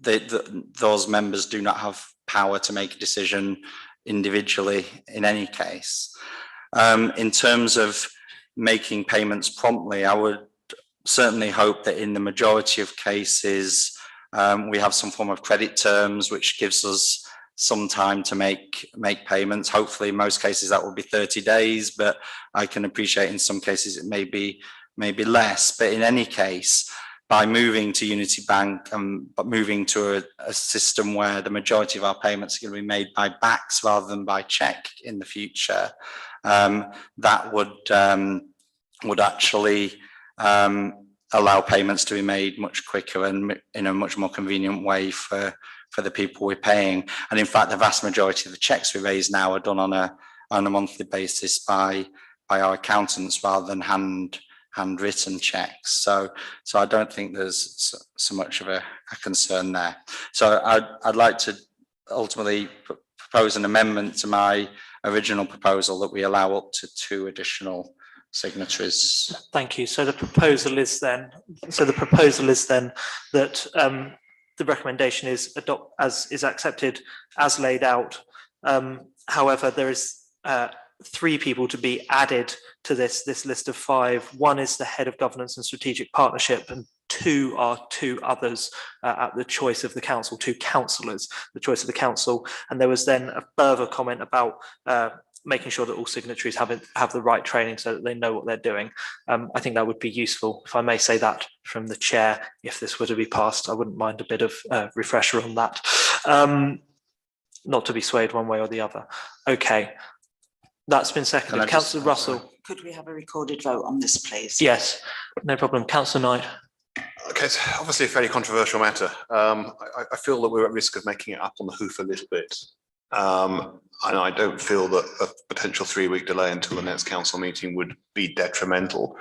Those members do not have power to make a decision individually in any case. In terms of making payments promptly, I would certainly hope that in the majority of cases we have some form of credit terms which gives us some time to make payments. Hopefully in most cases that will be 30 days, but I can appreciate in some cases it may be less. But in any case, by moving to Unity Bank and moving to a system where the majority of our payments are going to be made by backs rather than by cheque in the future, that would actually allow payments to be made much quicker and in a much more convenient way for the people we're paying. And in fact, the vast majority of the cheques we raise now are done on a monthly basis by our accountants rather than handwritten checks. So I don't think there's so much of a concern there. So I'd like to ultimately propose an amendment to my original proposal that we allow up to 2 additional signatories. Thank you. So the proposal is then that the recommendation is accepted as laid out. However, there is 3 people to be added to this list of 5. One is the head of governance and strategic partnership, and 2 are 2 others at the choice of the council, 2 councillors, the choice of the council. And there was then a further comment about making sure that all signatories have the right training so that they know what they're doing. I think that would be useful, if I may say that from the chair. If this were to be passed, I wouldn't mind a bit of refresher on that. Not to be swayed one way or the other. Okay, that's been seconded. Councillor Russell. Could we have a recorded vote on this, please? Yes, no problem. Councillor Knight. Okay, it's obviously a fairly controversial matter. I feel that we're at risk of making it up on the hoof a little bit. And I don't feel that a potential 3-week delay until the next council meeting would be detrimental.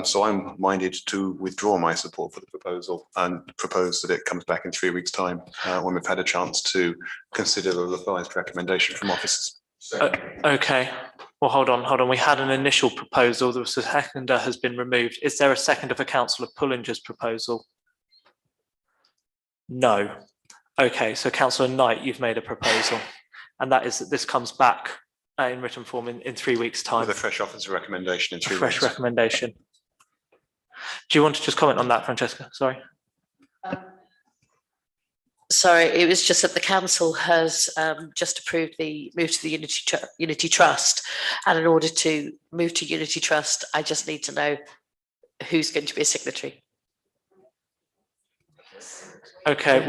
So I'm minded to withdraw my support for the proposal and propose that it comes back in 3 weeks' time when we've had a chance to consider the revised recommendation from officers. Okay, well, hold on. We had an initial proposal. The seconder has been removed. Is there a seconder for Councillor Pullinger's proposal? No. Okay, so Councillor Knight, you've made a proposal, and that is that this comes back in written form in 3 weeks' time. With a fresh officer recommendation in 3 weeks. Fresh recommendation. Do you want to just comment on that, Francesca? Sorry. Sorry, it was just that the council has just approved the move to the Unity Trust, and in order to move to Unity Trust, I just need to know who's going to be a signatory. Okay,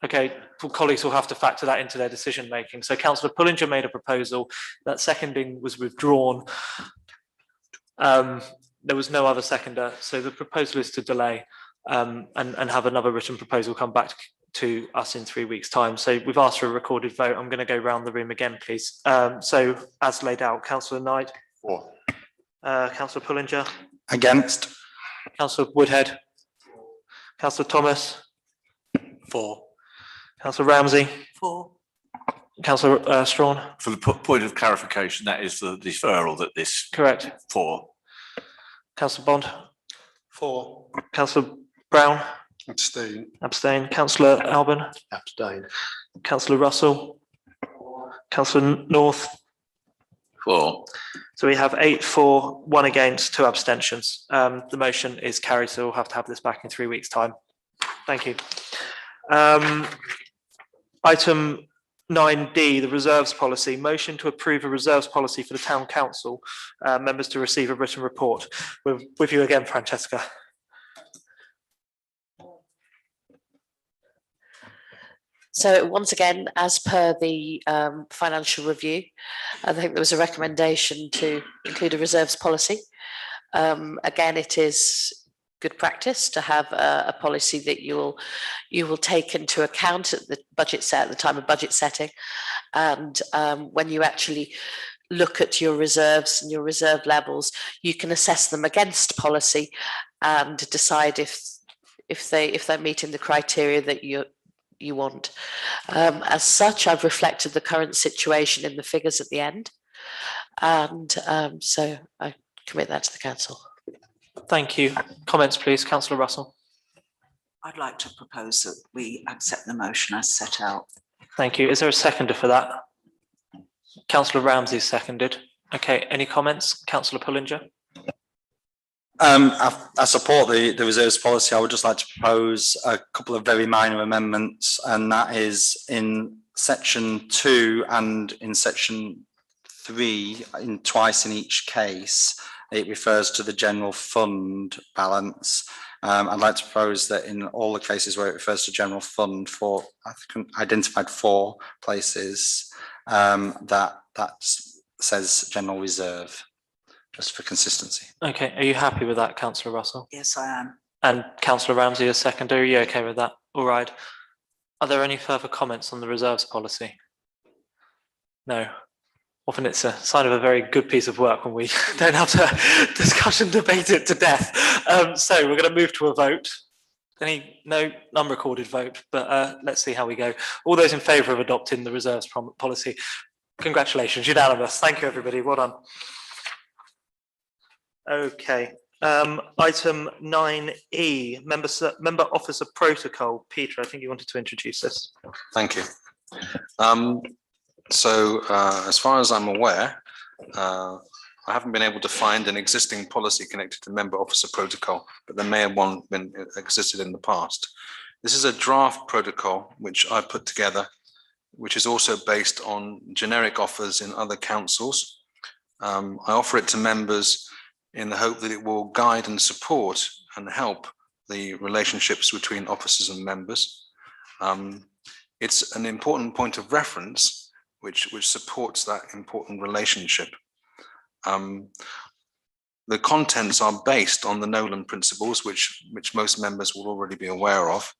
okay, colleagues will have to factor that into their decision making. So Councillor Pullinger made a proposal, that seconding was withdrawn. There was no other seconder, so the proposal is to delay and have another written proposal come back to us in 3 weeks' time. So we've asked for a recorded vote. I'm going to go round the room again, please. So as laid out, Councillor Knight. For. Councillor Pullinger. Against. Councillor Woodhead. Councillor Thomas. For. Councillor Ramsey. For. Councillor Strawn. For the point of clarification, that is the deferral that this. Correct. For. Councillor Bond. For. Councillor Brown. Abstain. Abstain. Councillor Alban. Abstain. Councillor Russell. Councillor North. For. So we have 8 for, 1 against, 2 abstentions. The motion is carried, so we'll have to have this back in 3 weeks' time. Thank you. Item 9D, the reserves policy. Motion to approve a reserves policy for the town council. Members to receive a written report. We're with you again, Francesca. So once again, as per the financial review, I think there was a recommendation to include a reserves policy. Again, it is good practice to have a policy that you will take into account at the time of budget setting, and when you actually look at your reserves and your reserve levels, you can assess them against policy and decide if they're meeting the criteria that you want. As such, I've reflected the current situation in the figures at the end, and so I commit that to the council. Thank you. Comments, please, Councillor Russell. I'd like to propose that we accept the motion as set out. Thank you. Is there a seconder for that? Councillor Ramsey seconded. Okay, any comments? Councillor Pullinger. I support the reserves policy. I would just like to propose a couple of very minor amendments, and that is in section 2 and in section 3, twice in each case, it refers to the general fund balance. I'd like to propose that in all the cases where it refers to general fund, for I think identified 4 places, that says general reserve, just for consistency. Okay, are you happy with that, Councillor Russell? Yes, I am. And Councillor Ramsey as seconder, are you okay with that? All right. Are there any further comments on the reserves policy? No. Often it's a sign of a very good piece of work when we don't have to discuss and debate it to death. So we're going to move to a vote. No unrecorded vote, but let's see how we go. All those in favour of adopting the reserves policy, congratulations, unanimous. Thank you, everybody. Well done. Okay. Item 9E, member officer protocol. Peter, I think you wanted to introduce this. Thank you. So as far as I'm aware, I haven't been able to find an existing policy connected to member officer protocol, but there may have one been existed in the past. This is a draft protocol which I put together, which is also based on generic offers in other councils. I offer it to members in the hope that it will guide and support and help the relationships between officers and members. It's an important point of reference which supports that important relationship. The contents are based on the Nolan principles, which most members will already be aware of.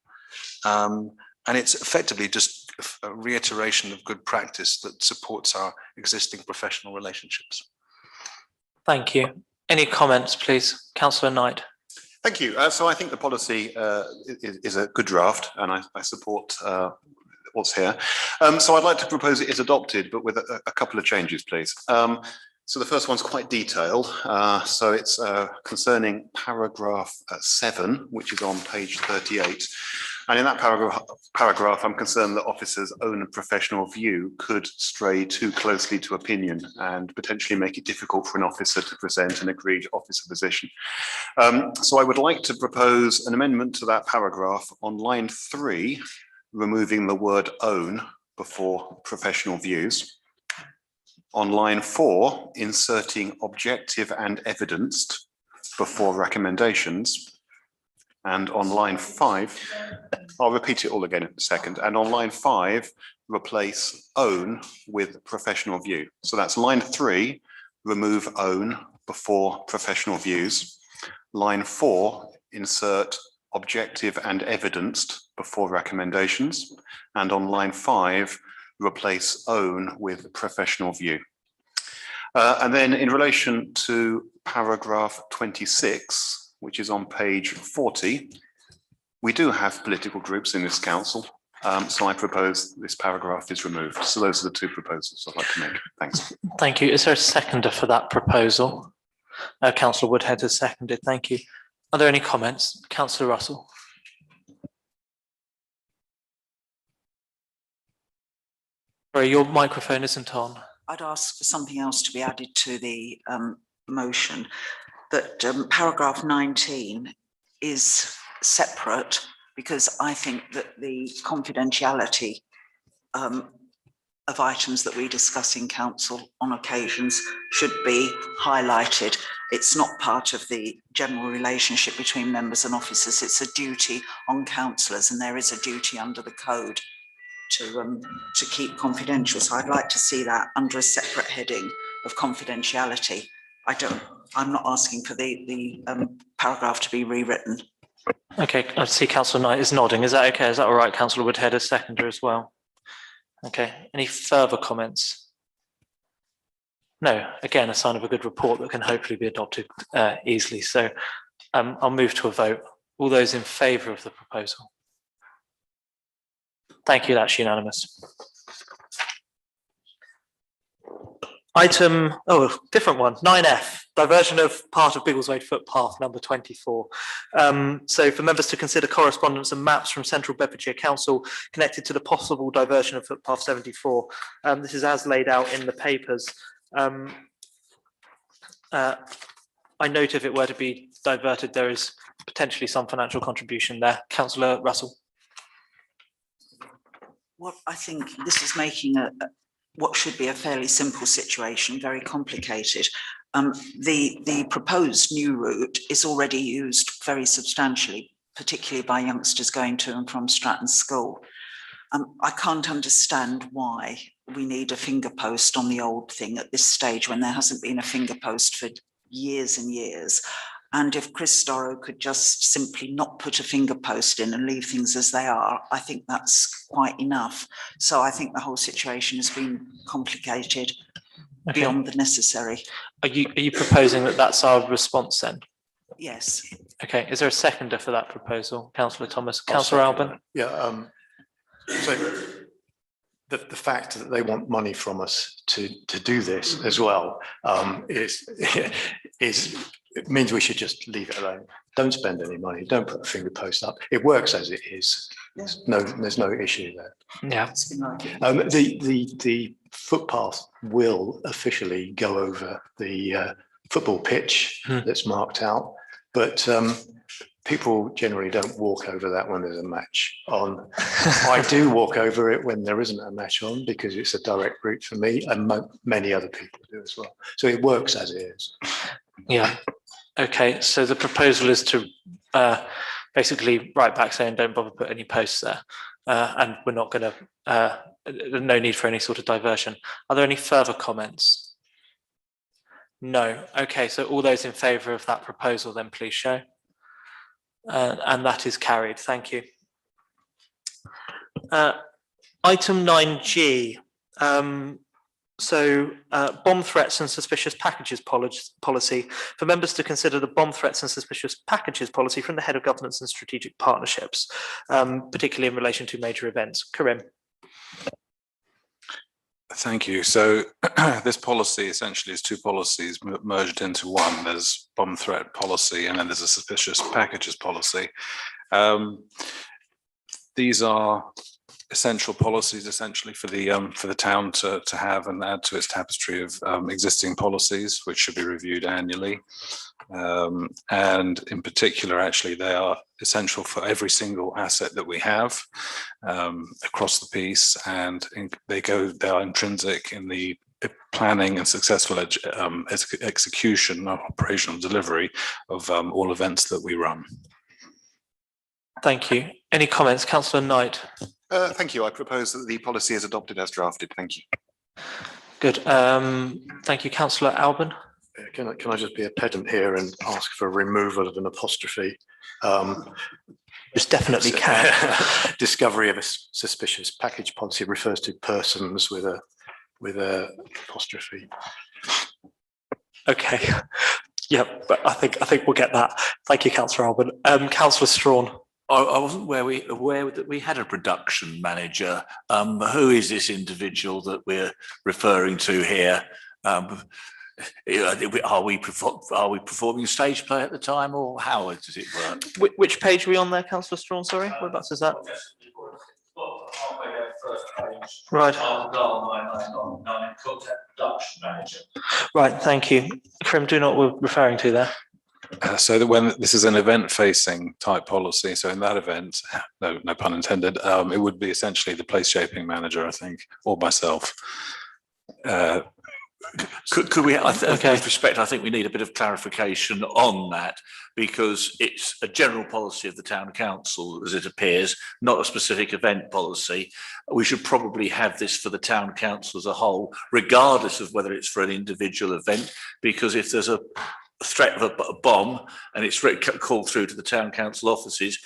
And it's effectively just a reiteration of good practice that supports our existing professional relationships. Thank you. Any comments, please? Councillor Knight. Thank you. So I think the policy is a good draft, and I support what's here. So I'd like to propose it is adopted, but with a couple of changes, please. So the first one's quite detailed. So it's concerning paragraph 7, which is on page 38. And in that paragraph, I'm concerned that officers' own professional view could stray too closely to opinion and potentially make it difficult for an officer to present an agreed officer position. So I would like to propose an amendment to that paragraph on line 3, removing the word own before professional views. On line 4, inserting objective and evidenced before recommendations. And on line 5, I'll repeat it all again in a second. And on line 5, replace own with professional view. So that's line 3, remove own before professional views. Line 4, insert objective and evidenced before recommendations. And on line 5, replace own with professional view. And then in relation to paragraph 26, which is on page 40, we do have political groups in this council. So I propose this paragraph is removed. So those are the 2 proposals I'd like to make. Thanks. Thank you. Is there a seconder for that proposal? Councillor Woodhead has seconded. Thank you. Are there any comments? Councillor Russell. Sorry, your microphone isn't on. I'd ask for something else to be added to the motion, that paragraph 19 is separate, because I think that the confidentiality of items that we discuss in council on occasions should be highlighted. It's not part of the general relationship between members and officers. It's a duty on councillors, and there is a duty under the code to keep confidential. So I'd like to see that under a separate heading of confidentiality. I'm not asking for the paragraph to be rewritten. Okay, I see Councillor Knight is nodding. Is that okay? Is that all right, Councillor Woodhead as seconder as well? Okay, any further comments? No, again, a sign of a good report that can hopefully be adopted easily. So I'll move to a vote. All those in favour of the proposal? Thank you, that's unanimous. Item, different one, 9F, diversion of part of Biggleswade footpath number 24. So for members to consider correspondence and maps from Central Bedfordshire Council connected to the possible diversion of footpath 74. This is as laid out in the papers. I note if it were to be diverted, there is potentially some financial contribution there. Councillor Russell. What I think this is making what should be a fairly simple situation very complicated. The proposed new route is already used very substantially, particularly by youngsters going to and from Stratton School. I can't understand why we need a finger post on the old thing at this stage when there hasn't been a finger post for years and years. And if Chris Storrow could just simply not put a finger post in and leave things as they are, I think that's quite enough. So I think the whole situation has been complicated beyond the necessary. Are you proposing that that's our response then? Yes. Okay, is there a seconder for that proposal? Councillor Thomas, Councillor Alban? Yeah, so the fact that they want money from us to do this as well it means we should just leave it alone. Don't spend any money. Don't put a finger post up. It works as it is. There's no issue there. Yeah. The footpath will officially go over the football pitch that's marked out, but people generally don't walk over that when there's a match on. I do walk over it when there isn't a match on because it's a direct route for me, and many other people do as well. So it works as it is. Yeah. Okay, so the proposal is to basically write back saying don't bother put any posts there, and we're not going to, no need for any sort of diversion. Are there any further comments? No. Okay, so all those in favour of that proposal then please show. And that is carried. Thank you. Item 9G. Bomb threats and suspicious packages policy for members to consider the bomb threats and suspicious packages policy from the head of governance and strategic partnerships, particularly in relation to major events. Karim. Thank you. So this policy essentially is two policies merged into one. There's bomb threat policy and then there's a suspicious packages policy. These are essential policies essentially for the town to have and add to its tapestry of existing policies, which should be reviewed annually. And in particular, actually, they are essential for every single asset that we have across the piece, and they are intrinsic in the planning and successful execution, operational delivery of all events that we run. Thank you. Any comments, Councillor Knight? Thank you. I propose that the policy is adopted as drafted. Thank you. Good. Thank you, Councillor Alban. Can I just be a pedant here and ask for removal of an apostrophe? Just definitely can. Discovery of a suspicious package policy refers to persons with a apostrophe. Okay. Yeah, but I think we'll get that. Thank you, Councillor Alban. Councillor Strawn. I wasn't aware that we had a production manager. Who is this individual that we're referring to here? Are we performing stage play at the time, or how does it work? Which page are we on there, Councillor Strawn? Sorry, whereabouts is that? Right. Production manager. Right. Thank you, Krim. Do you know what we're referring to there? So that when this is an event-facing type policy, so in that event, no pun intended, it would be essentially the place shaping manager, I think, or myself, Could we, Okay. with respect, I think we need a bit of clarification on that, because it's a general policy of the town council, as it appears, not a specific event policy. We should probably have this for the town council as a whole, regardless of whether it's for an individual event, because if there's a threat of a bomb and it's called through to the town council offices,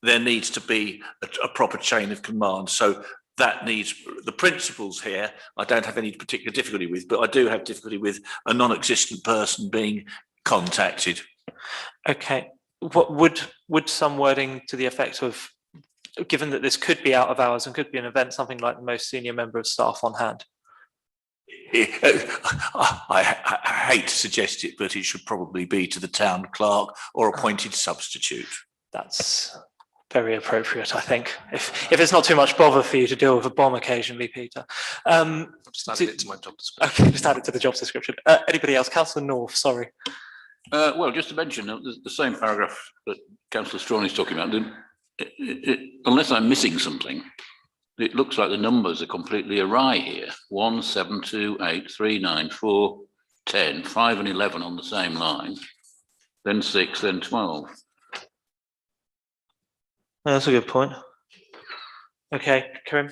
there needs to be a proper chain of command. So that needs the principles here. I don't have any particular difficulty with, but I do have difficulty with a non-existent person being contacted. Okay, what would some wording to the effect of, given that this could be out of hours and could be an event, something like the most senior member of staff on hand? I hate to suggest it, but it should probably be to the town clerk or appointed substitute. That's very appropriate, I think. If it's not too much bother for you to deal with a bomb occasionally, Peter. Just added it to my job description. Okay, just add it to the job description. Anybody else? Councillor North, sorry. Well, just to mention, the same paragraph that Councillor Strawn is talking about, unless I'm missing something, it looks like the numbers are completely awry here. 1, 7, 2, 8, 3, 9, 4, 10, 5 and 11 on the same line, then 6, then 12. That's a good point. Okay, Karim.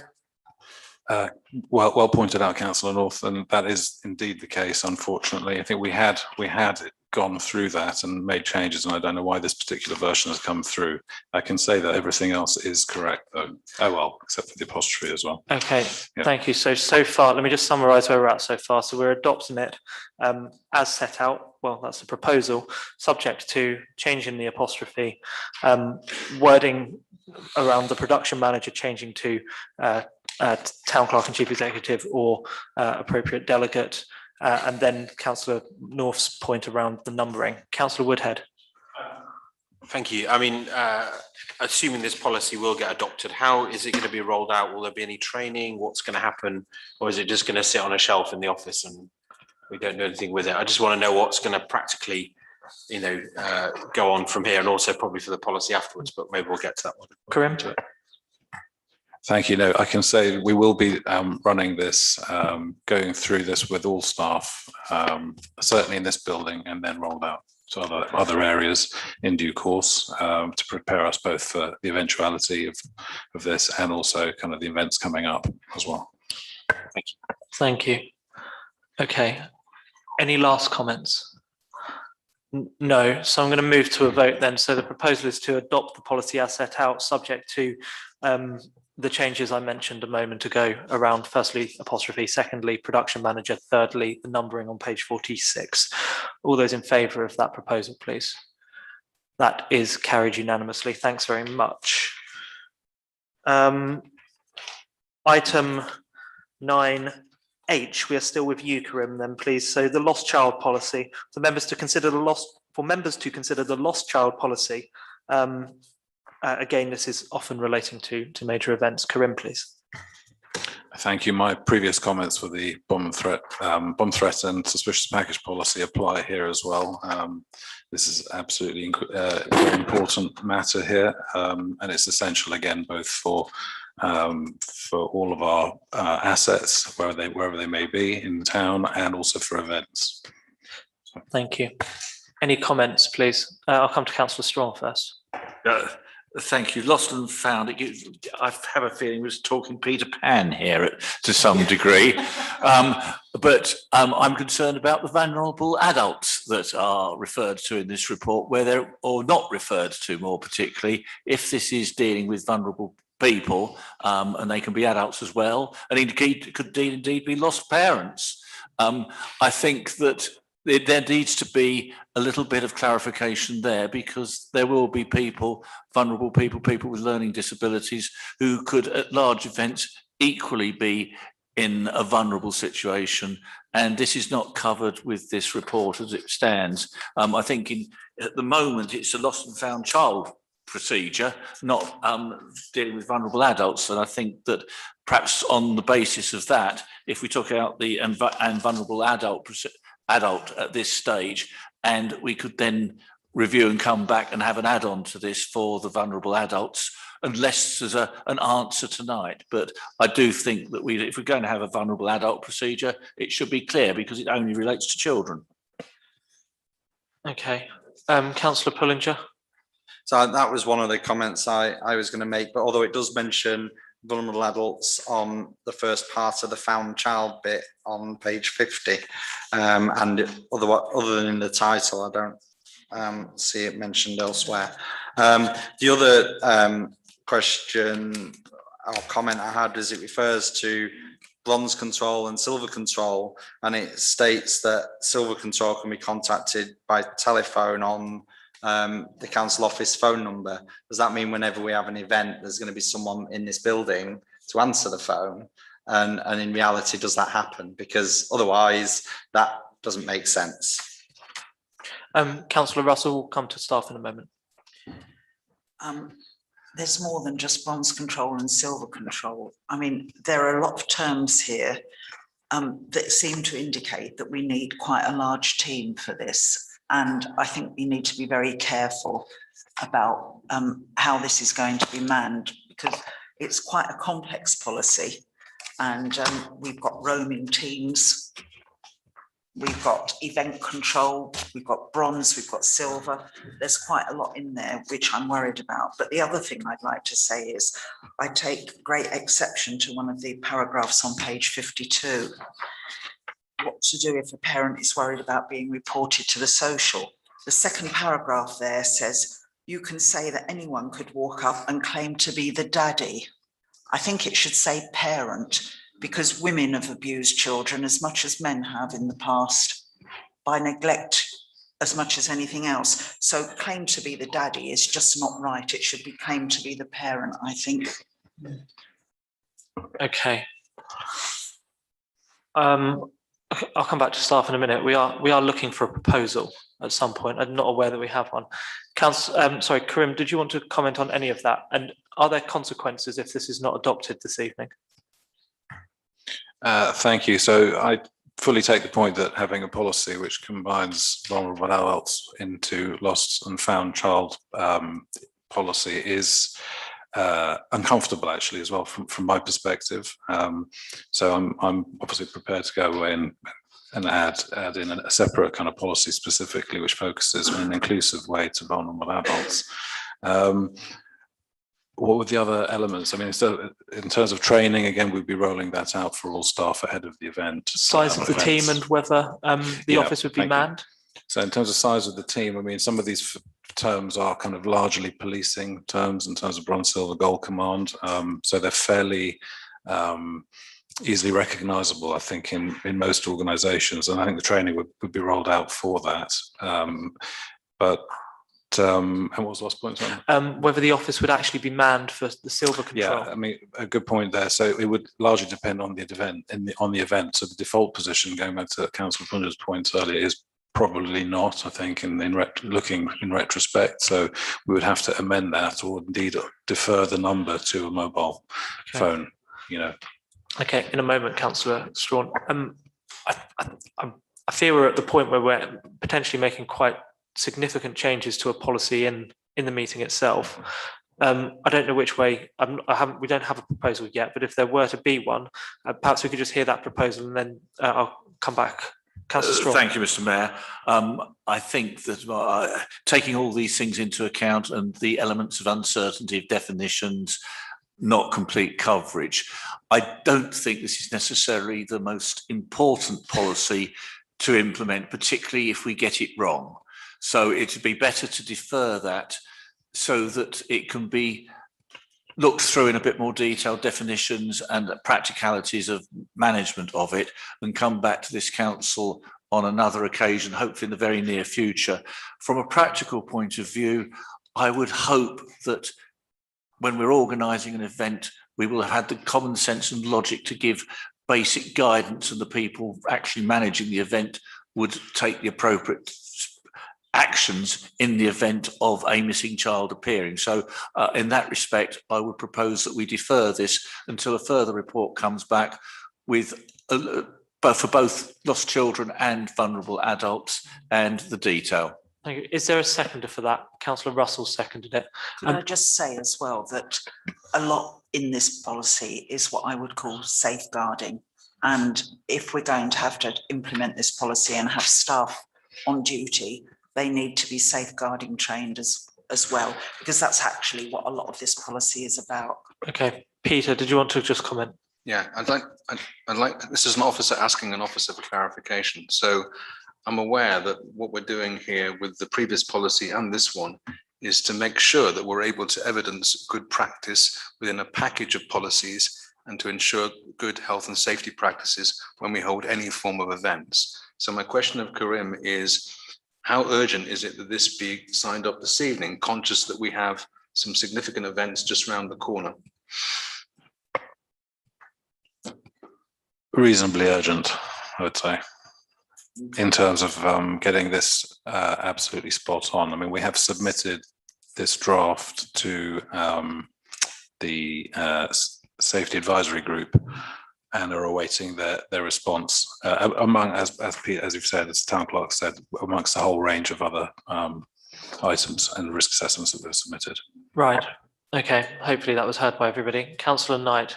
Well pointed out, Councillor North, and that is indeed the case. Unfortunately, I think we had gone through that and made changes, and I don't know why this particular version has come through. I can say that everything else is correct, though. Oh well, except for the apostrophe as well. Okay, Yeah. Thank you. So far, let me just summarise where we're at so far. So we're adopting it as set out. Well, that's the proposal, subject to changing the apostrophe, wording around the production manager changing to town clerk and chief executive or appropriate delegate, and then Councillor North's point around the numbering. Councillor Woodhead. Thank you. I mean, assuming this policy will get adopted, how is it going to be rolled out? Will there be any training? What's going to happen? Or is it just going to sit on a shelf in the office and we don't do anything with it? I just want to know what's going to practically, go on from here, and also probably for the policy afterwards, but maybe we'll get to that one. Karim. Thank you. No, I can say we will be running this, going through this with all staff, certainly in this building, and then rolled out to other areas in due course, to prepare us both for the eventuality of this and also kind of the events coming up as well. Thank you. Thank you. Okay. Any last comments? No. So I'm going to move to a vote then. So the proposal is to adopt the policy as set out, subject to the changes I mentioned a moment ago around, firstly, apostrophe, secondly, production manager, thirdly, the numbering on page 46. All those in favour of that proposal, please. That is carried unanimously. Thanks very much. Item 9H, we are still with you, Karim, then please. So the lost child policy, for members to consider the lost child policy. Again, this is often relating to major events. Karim, please. Thank you. My previous comments for the bomb threat and suspicious package policy apply here as well. This is absolutely a very important matter here, and it's essential again both for all of our assets, wherever they may be in the town, and also for events. Thank you. Any comments, please? I'll come to Councillor Strawn first. Thank you. Lost and found. I have a feeling we're talking Peter Pan here to some degree, but I'm concerned about the vulnerable adults that are referred to in this report, or not referred to more particularly, if this is dealing with vulnerable people, and they can be adults as well, and indeed could indeed be lost parents. I think that there needs to be a little bit of clarification there, because there will be people, vulnerable people, people with learning disabilities, who could at large events equally be in a vulnerable situation. And this is not covered with this report as it stands. I think at the moment it's a lost and found child procedure, not dealing with vulnerable adults. And I think that perhaps on the basis of that, if we took out the and vulnerable adult at this stage, and we could then review and come back and have an add-on to this for the vulnerable adults, unless there's an answer tonight. But I do think that if we're going to have a vulnerable adult procedure, it should be clear because it only relates to children. Okay, Councillor Pullinger. So that was one of the comments I was going to make, but although it does mention vulnerable adults on the first part of the found child bit on page 50, and other than in the title, I don't see it mentioned elsewhere. The other question or comment I had is it refers to bronze control and silver control, and it states that silver control can be contacted by telephone on the council office phone number. Does that mean whenever we have an event, there's going to be someone in this building to answer the phone? And in reality, does that happen? Because otherwise, that doesn't make sense. Councillor Russell will come to staff in a moment. There's more than just bronze control and silver control. I mean, there are a lot of terms here that seem to indicate that we need quite a large team for this. And I think we need to be very careful about how this is going to be manned, because it's quite a complex policy. And we've got roaming teams, we've got event control, we've got bronze, we've got silver. There's quite a lot in there, which I'm worried about. But the other thing I'd like to say is I take great exception to one of the paragraphs on page 52. What to do if a parent is worried about being reported to the social. The second paragraph there says, you can say that anyone could walk up and claim to be the daddy. I think it should say parent, because women have abused children as much as men have in the past by neglect as much as anything else. So claim to be the daddy is just not right. It should be claimed to be the parent, I think. Okay. I'll come back to staff in a minute. We are looking for a proposal at some point. I'm not aware that we have one. Sorry, Karim, did you want to comment on any of that? And are there consequences if this is not adopted this evening? Thank you. So I fully take the point that having a policy which combines vulnerable adults into lost and found child policy is uncomfortable actually as well from my perspective. So I'm obviously prepared to go away and add in a separate kind of policy specifically which focuses in an inclusive way to vulnerable adults. What were the other elements? I mean, so in terms of training, again, we'd be rolling that out for all staff ahead of the event. Size of the team and whether the office would be manned? So in terms of size of the team, I mean, some of these terms are kind of largely policing terms in terms of bronze, silver, gold command. So they're fairly easily recognizable, I think, in most organizations. And I think the training would be rolled out for that. And what was the last point? Whether the office would actually be manned for the silver control. Yeah, I mean, a good point there. So it would largely depend on the event. So the default position, going back to Councillor Punja's point earlier, is probably not, I think, looking in retrospect. So we would have to amend that or indeed defer the number to a mobile phone, you know. Okay, in a moment, Councillor Strawn. I fear we're at the point where we're potentially making quite significant changes to a policy in the meeting itself. I don't know which way. We don't have a proposal yet, but if there were to be one, perhaps we could just hear that proposal and then I'll come back. Councillor Strawn. Thank you, Mr. Mayor. I think that taking all these things into account and the elements of uncertainty of definitions, not complete coverage, I don't think this is necessarily the most important policy to implement, particularly if we get it wrong. So it would be better to defer that so that it can be looked through in a bit more detail, definitions and practicalities of management of it, and come back to this council on another occasion, hopefully in the very near future. From a practical point of view, I would hope that when we're organising an event, we will have had the common sense and logic to give basic guidance, and the people actually managing the event would take the appropriate actions in the event of a missing child appearing. So in that respect, I would propose that we defer this until a further report comes back with for both lost children and vulnerable adults and the detail. Thank you. Is there a seconder for that? Councillor Russell seconded it. Could I just say as well that a lot in this policy is what I would call safeguarding. And if we're going to have to implement this policy and have staff on duty, they need to be safeguarding trained as well, because that's actually what a lot of this policy is about. Okay, Peter, did you want to just comment? Yeah, I'd like, this is an officer asking an officer for clarification. So I'm aware that what we're doing here with the previous policy and this one is to make sure that we're able to evidence good practice within a package of policies and to ensure good health and safety practices when we hold any form of events. So my question of Karim is, how urgent is it that this be signed up this evening, conscious that we have some significant events just around the corner? Reasonably urgent, I would say, in terms of getting this absolutely spot on. I mean, we have submitted this draft to the Safety Advisory Group and are awaiting their response. Among, as you've said, as Town Clerk said, amongst a whole range of other items and risk assessments that were submitted. Right. Okay. Hopefully that was heard by everybody. Councillor Knight.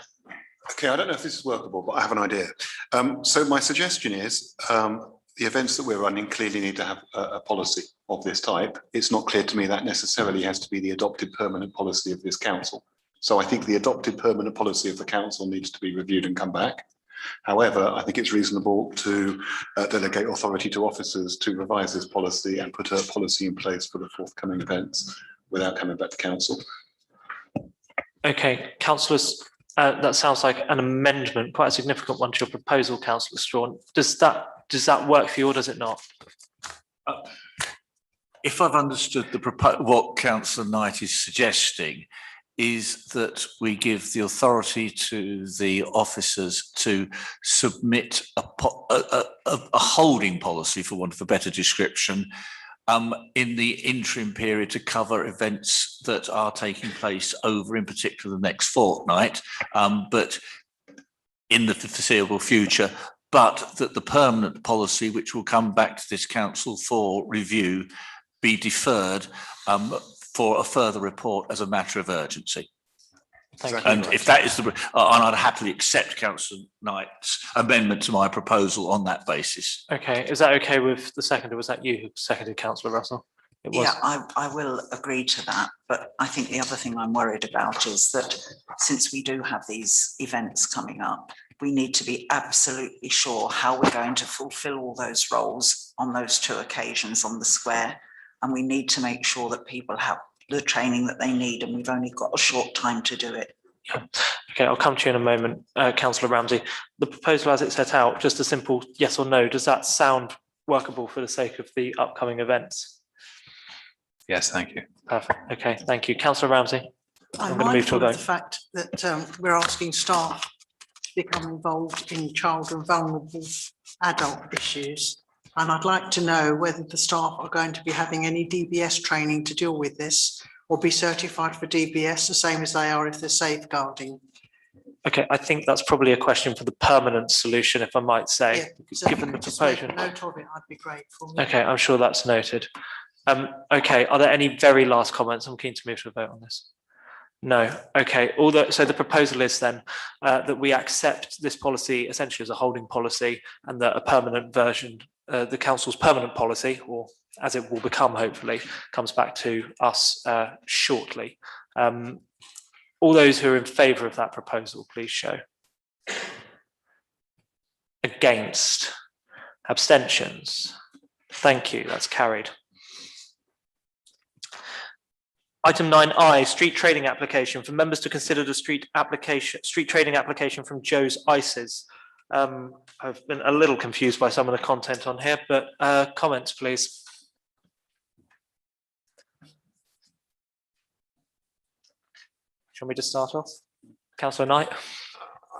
Okay, I don't know if this is workable, but I have an idea. So my suggestion is the events that we're running clearly need to have a policy of this type. It's not clear to me that necessarily has to be the adopted permanent policy of this council. So I think the adopted permanent policy of the council needs to be reviewed and come back. However, I think it's reasonable to delegate authority to officers to revise this policy and put a policy in place for the forthcoming events without coming back to council. Okay, councillors, that sounds like an amendment, quite a significant one to your proposal, Councillor Strawn. Does that work for you or does it not? If I've understood what Councillor Knight is suggesting, is that we give the authority to the officers to submit a holding policy, for want of a better description, in the interim period to cover events that are taking place over, in particular, the next fortnight, but in the foreseeable future, but that the permanent policy, which will come back to this council for review, be deferred for a further report as a matter of urgency. And if that is and I'd happily accept Councillor Knight's amendment to my proposal on that basis. Okay, is that okay with the seconder? Was that you who seconded, Councillor Russell? It was. Yeah, I will agree to that. But I think the other thing I'm worried about is that since we do have these events coming up, we need to be absolutely sure how we're going to fulfil all those roles on those two occasions on the square. And we need to make sure that people have the training that they need, and we've only got a short time to do it. Yeah. Okay, I'll come to you in a moment, Councillor Ramsey. The proposal as it's set out, just a simple yes or no, does that sound workable for the sake of the upcoming events? Yes, thank you. Perfect. Okay, thank you. Councillor Ramsey. I'm mindful of the fact that we're asking staff to become involved in child and vulnerable adult issues. And I'd like to know whether the staff are going to be having any DBS training to deal with this or be certified for DBS the same as they are if they're safeguarding. Okay, I think that's probably a question for the permanent solution, if I might say, so given the proposal. Note of it, I'd be grateful. Okay, I'm sure that's noted. Okay, are there any very last comments? I'm keen to move to a vote on this. No. Okay. So the proposal is then that we accept this policy essentially as a holding policy, and that a permanent version, the council's permanent policy, or as it will become hopefully, comes back to us shortly. All those who are in favour of that proposal, please show. Against? Abstentions? Thank you. That's carried. Item 9I, street trading application. For members to consider the street trading application from Joe's Ices. I've been a little confused by some of the content on here, but comments, please. Shall we just start off? Councillor Knight.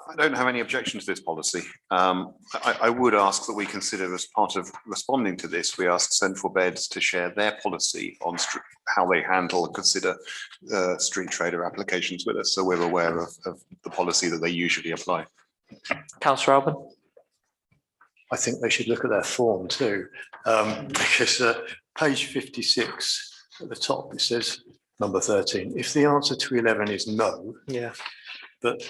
I don't have any objection to this policy. I would ask that we consider, as part of responding to this, we ask Central Beds to share their policy on how they handle and consider street trader applications with us, so we're aware of the policy that they usually apply. Councillor Alban. I think they should look at their form too, because page 56 at the top, it says number 13. If the answer to 11 is no, Yeah. but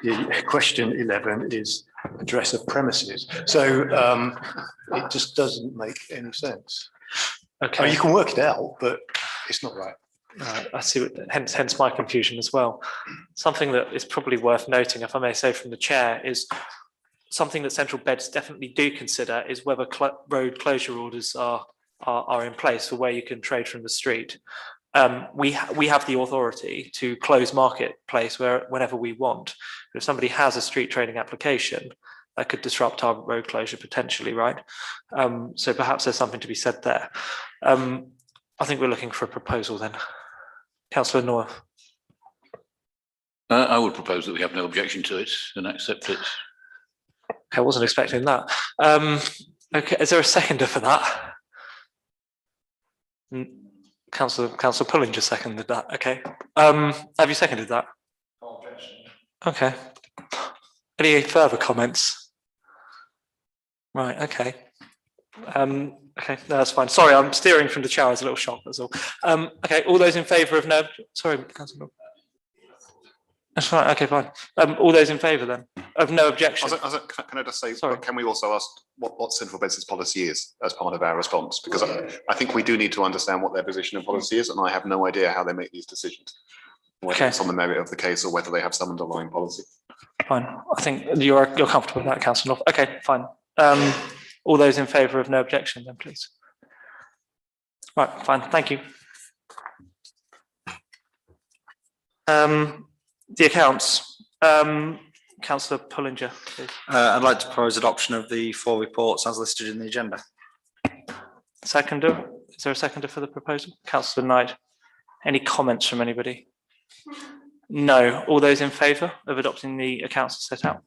the question 11 is address of premises. So it just doesn't make any sense. Okay. I mean, you can work it out, but it's not right. I see. Hence my confusion as well. Something that is probably worth noting, if I may say from the chair, is something that central beds definitely do consider is whether road closure orders are in place for where you can trade from the street. We have the authority to close marketplace whenever we want. But if somebody has a street trading application, that could disrupt our road closure potentially, right? So perhaps there's something to be said there. I think we're looking for a proposal then. Councillor North. I would propose that we have no objection to it and accept it. I wasn't expecting that. Okay, is there a seconder for that? Councillor Pullinger seconded that. Okay. Have you seconded that? No objection. Okay. Any further comments? Right. Okay. Okay, no, that's fine. Sorry, I'm steering from the chair. I was a little shocked. That's all. Okay. All those in favour of no. Sorry, Councillor. That's right. Okay, fine. All those in favour then of no objection. Can I just say, sorry, can we also ask what central beds' policy is as part of our response? Because I think we do need to understand what their position and policy is, and I have no idea how they make these decisions. Whether it's on the merit of the case or whether they have some underlying policy. Fine. I think you're comfortable with that, Councillor North. Okay, fine. All those in favour of no objection then, please. Right, fine. Thank you. The accounts. Councillor Pullinger, please. I'd like to propose adoption of the 4 reports as listed in the agenda. Seconder. Is there a seconder for the proposal? Councillor Knight. Any comments from anybody? No. All those in favour of adopting the accounts as set out?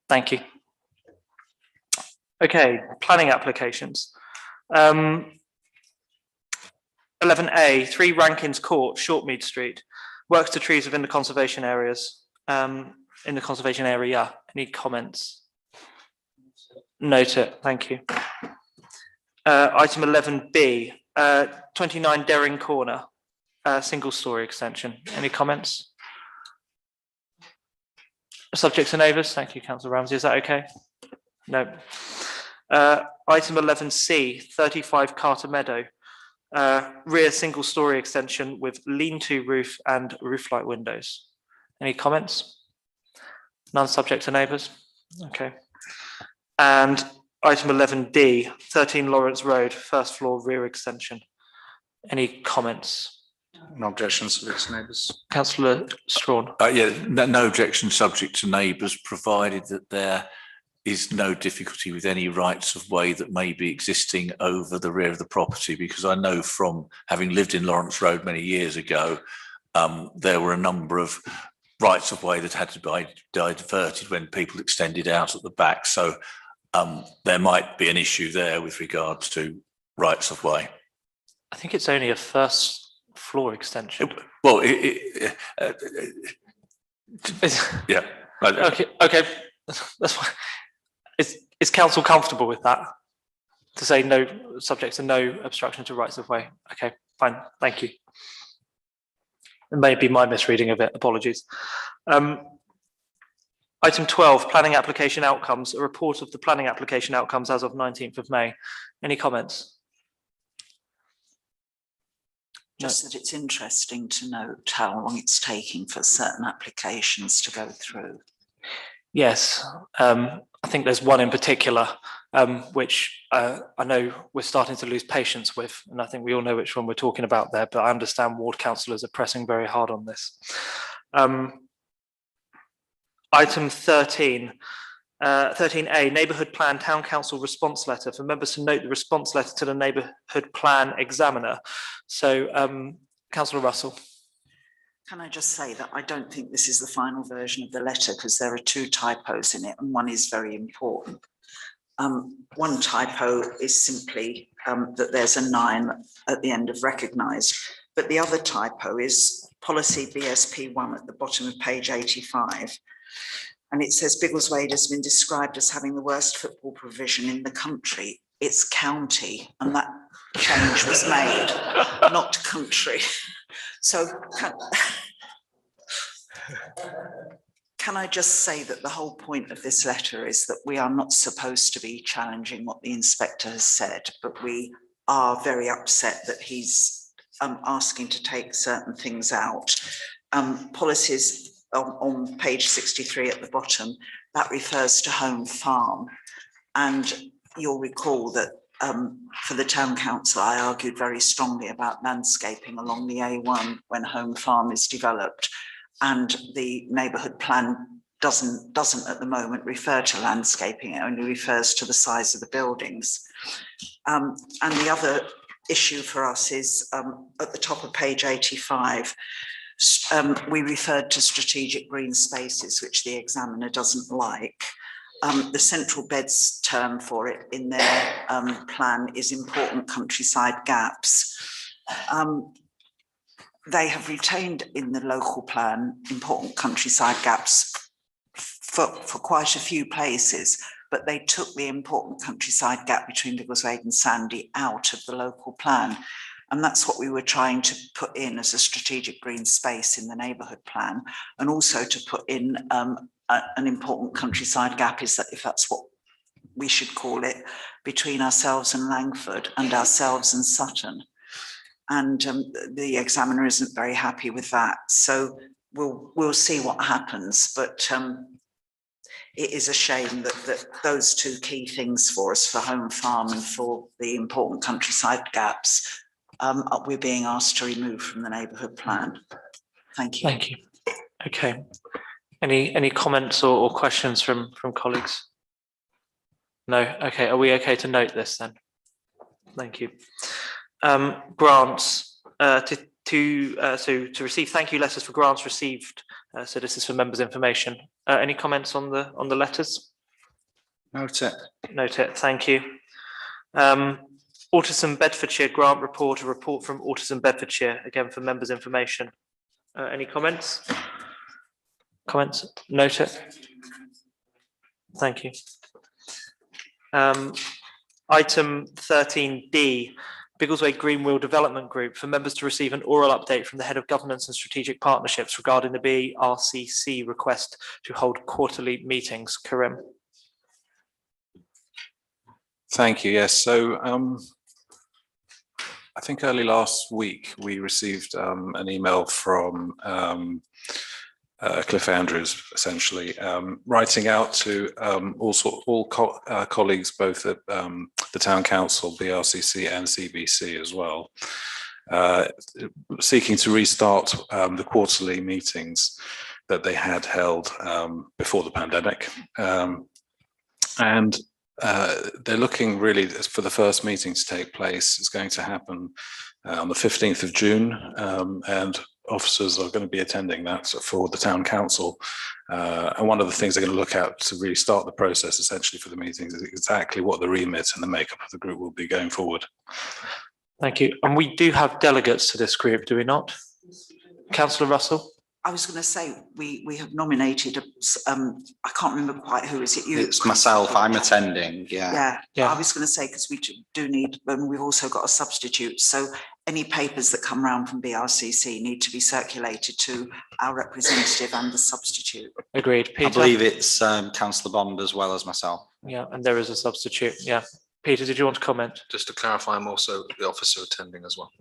Thank you. Okay, planning applications. 11A, 3 Rankins Court, Shortmead Street. Works to trees within the conservation areas. In the conservation area. Any comments? Note it. Thank you. Item 11B, 29 Derring Corner, single story extension. Any comments? Subject to neighbours. Thank you, Councillor Ramsey. Is that okay? No. Item 11C, 35 Carter Meadow, rear single story extension with lean-to roof and roof light windows. Any comments? None, subject to neighbours. Okay. And item 11D, 13 Lawrence Road, first floor rear extension. Any comments? No objections, subject to neighbours. Councillor Strawn. Yeah, no objection, subject to neighbours, provided that there is no difficulty with any rights of way that may be existing over the rear of the property, because I know from having lived in Lawrence Road many years ago, there were a number of rights of way that had to be diverted when people extended out at the back. So there might be an issue there with regards to rights of way. I think it's only a first floor extension. Well, yeah. Okay, okay. That's fine. Is council comfortable with that? To say no, subject to no obstruction to rights of way. Okay, fine. Thank you. It may be my misreading of it. Apologies. Item 12, planning application outcomes. A report of the planning application outcomes as of 19th of May. Any comments? Just that it's interesting to note how long it's taking for certain applications to go through. Yes, I think there's one in particular which I know we're starting to lose patience with, and I think we all know which one we're talking about there, but I understand ward councillors are pressing very hard on this. Item 13, 13A, Neighbourhood Plan Town Council Response Letter, for members to note the response letter to the Neighbourhood Plan Examiner. So, Councillor Russell. Can I just say that I don't think this is the final version of the letter, because there are 2 typos in it and one is very important. One typo is simply that there's a 9 at the end of recognised, but the other typo is policy BSP1 at the bottom of page 85. And it says Biggleswade has been described as having the worst football provision in the country. It's county, and that change was made, not country. So can I just say that the whole point of this letter is that we are not supposed to be challenging what the inspector has said, but we are very upset that he's asking to take certain things out. Policies on page 63 at the bottom, that refers to home farm. And you'll recall that for the town council, I argued very strongly about landscaping along the A1 when home farm is developed. And the neighbourhood plan doesn't at the moment refer to landscaping, it only refers to the size of the buildings. And the other issue for us is at the top of page 85, we referred to strategic green spaces, which the examiner doesn't like. The central beds term for it in their plan is important countryside gaps. They have retained in the local plan important countryside gaps for quite a few places, but they took the important countryside gap between Biggleswade and Sandy out of the local plan. And that's what we were trying to put in as a strategic green space in the neighbourhood plan, and also to put in an important countryside gap, is that if that's what we should call it, between ourselves and Langford and ourselves and Sutton. And the examiner isn't very happy with that. So we'll see what happens, but it is a shame that those two key things for us, for home farm and for the important countryside gaps, we're being asked to remove from the neighbourhood plan. Thank you. Thank you. Okay. Any comments or questions from colleagues? No. Okay. Are we okay to note this then? Thank you. Grants to receive thank you letters for grants received. So this is for members' information. Any comments on the letters? Note it. Note it. Thank you. Autism Bedfordshire grant report, a report from Autism Bedfordshire, again for members' information. Any comments? Comments? Note it. Thank you. Item 13D, Biggleswade Greenwheel Development Group, for members to receive an oral update from the Head of Governance and Strategic Partnerships regarding the BRCC request to hold quarterly meetings. Karim. Thank you. Yes. So I think early last week we received an email from Cliff Andrews, essentially, writing out to all colleagues, both at the Town Council, BRCC and CBC as well, seeking to restart the quarterly meetings that they had held before the pandemic. And they're looking really for the first meeting to take place. It's going to happen on the 15th of June, and officers are going to be attending that for the Town Council. And one of the things they're going to look at to really start the process essentially for the meetings is exactly what the remit and the makeup of the group will be going forward. Thank you. And we do have delegates to this group, do we not? Councillor Russell? I was going to say, we have nominated, I can't remember quite who, is it you? It's myself, I'm attending, yeah. I was going to say, because we do need, and we've also got a substitute, so any papers that come round from BRCC need to be circulated to our representative and the substitute. Agreed. Peter? I believe it's Councillor Bond as well as myself. Yeah, and there is a substitute, yeah. Peter, did you want to comment? Just to clarify, I'm also the officer attending as well.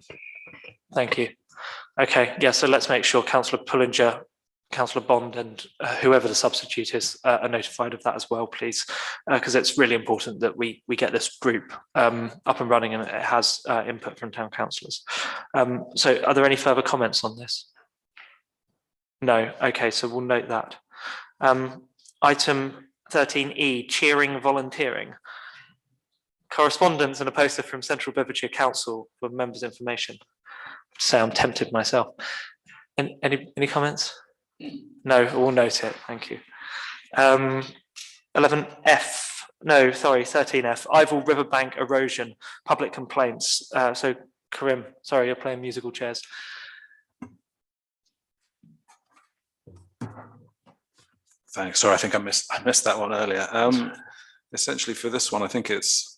Thank you. Okay, yeah, so let's make sure Councillor Pullinger, Councillor Bond and whoever the substitute is are notified of that as well, please, because it's really important that we get this group up and running and it has input from town councillors. So are there any further comments on this? No, okay, so we'll note that. Item 13E, cheering volunteering. Correspondence and a poster from Central Bedfordshire Council for members' information. Say I'm tempted myself. Any comments? No, we'll note it. Thank you. 11F. No, sorry, 13F. Ival Riverbank Erosion. Public complaints. So Karim, sorry, you're playing musical chairs. Thanks. Sorry, I think I missed that one earlier. Essentially for this one, I think it's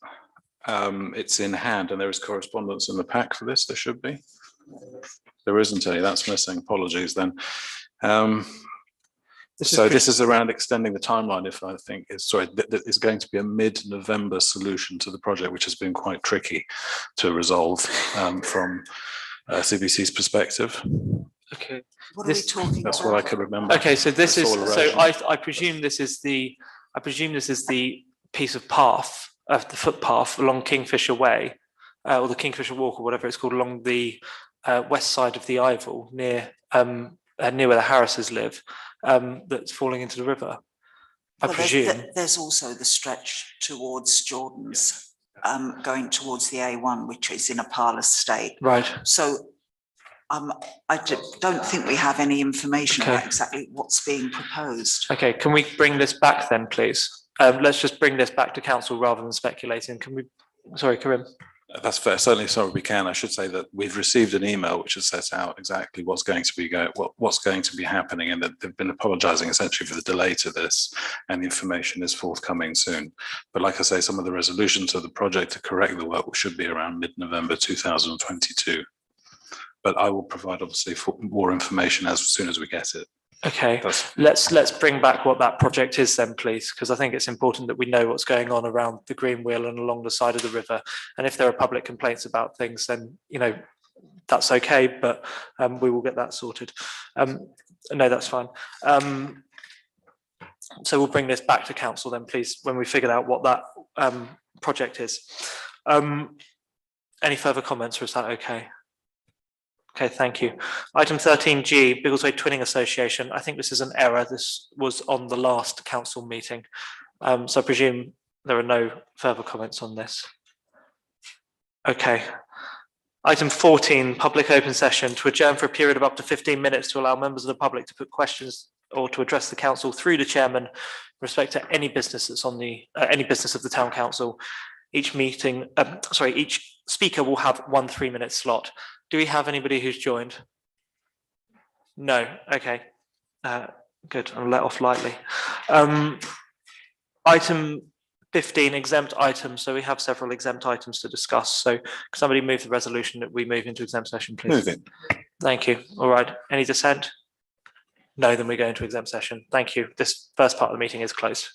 in hand and there is correspondence in the pack for this. There should be. There isn't any. That's missing. Apologies then. This is around extending the timeline. If I think it's is going to be a mid-November solution to the project, which has been quite tricky to resolve from CBC's perspective. Okay. What are we talking about? That's what I could remember. Okay, so this is, soil so erosion. I presume this is the piece of path, of the footpath along Kingfisher Way, or the Kingfisher Walk or whatever it's called, along the west side of the Ival, near where the Harrises live, that's falling into the river. I Well, presume. There's also the stretch towards Jordan's, going towards the A1, which is in a parlour state. Right. So I don't think we have any information Okay. about exactly what's being proposed. Okay, can we bring this back then, please? Let's just bring this back to council rather than speculating. Can we, sorry, Karim? That's fair. Certainly, sorry, we can. I should say that we've received an email which has set out exactly what's going to be happening, and that they've been apologising essentially for the delay to this, and the information is forthcoming soon. But like I say, some of the resolutions of the project to correct the work should be around mid-November 2022. But I will provide obviously more information as soon as we get it. Okay, let's bring back what that project is then, please, because I think it's important that we know what's going on around the Green Wheel and along the side of the river. And if there are public complaints about things, then, you know, that's okay, but we will get that sorted. No, that's fine. So we'll bring this back to council then, please, when we figured out what that project is. Any further comments, or is that okay? Okay, thank you. Item 13G, Biggleswade Twinning Association. I think this is an error. This was on the last council meeting. So I presume there are no further comments on this. Okay. Item 14, public open session, to adjourn for a period of up to 15 minutes to allow members of the public to put questions or to address the council through the chairman with respect to any business that's on the any business of the town council. Each meeting, each speaker will have 1 3-minute slot. Do we have anybody who's joined? No. Okay. Good. I'll let off lightly. Item 15, exempt items. So we have several exempt items to discuss. So can somebody move the resolution that we move into exempt session, please? Move it. Thank you. All right. Any dissent? No, then we go into exempt session. Thank you. This first part of the meeting is closed.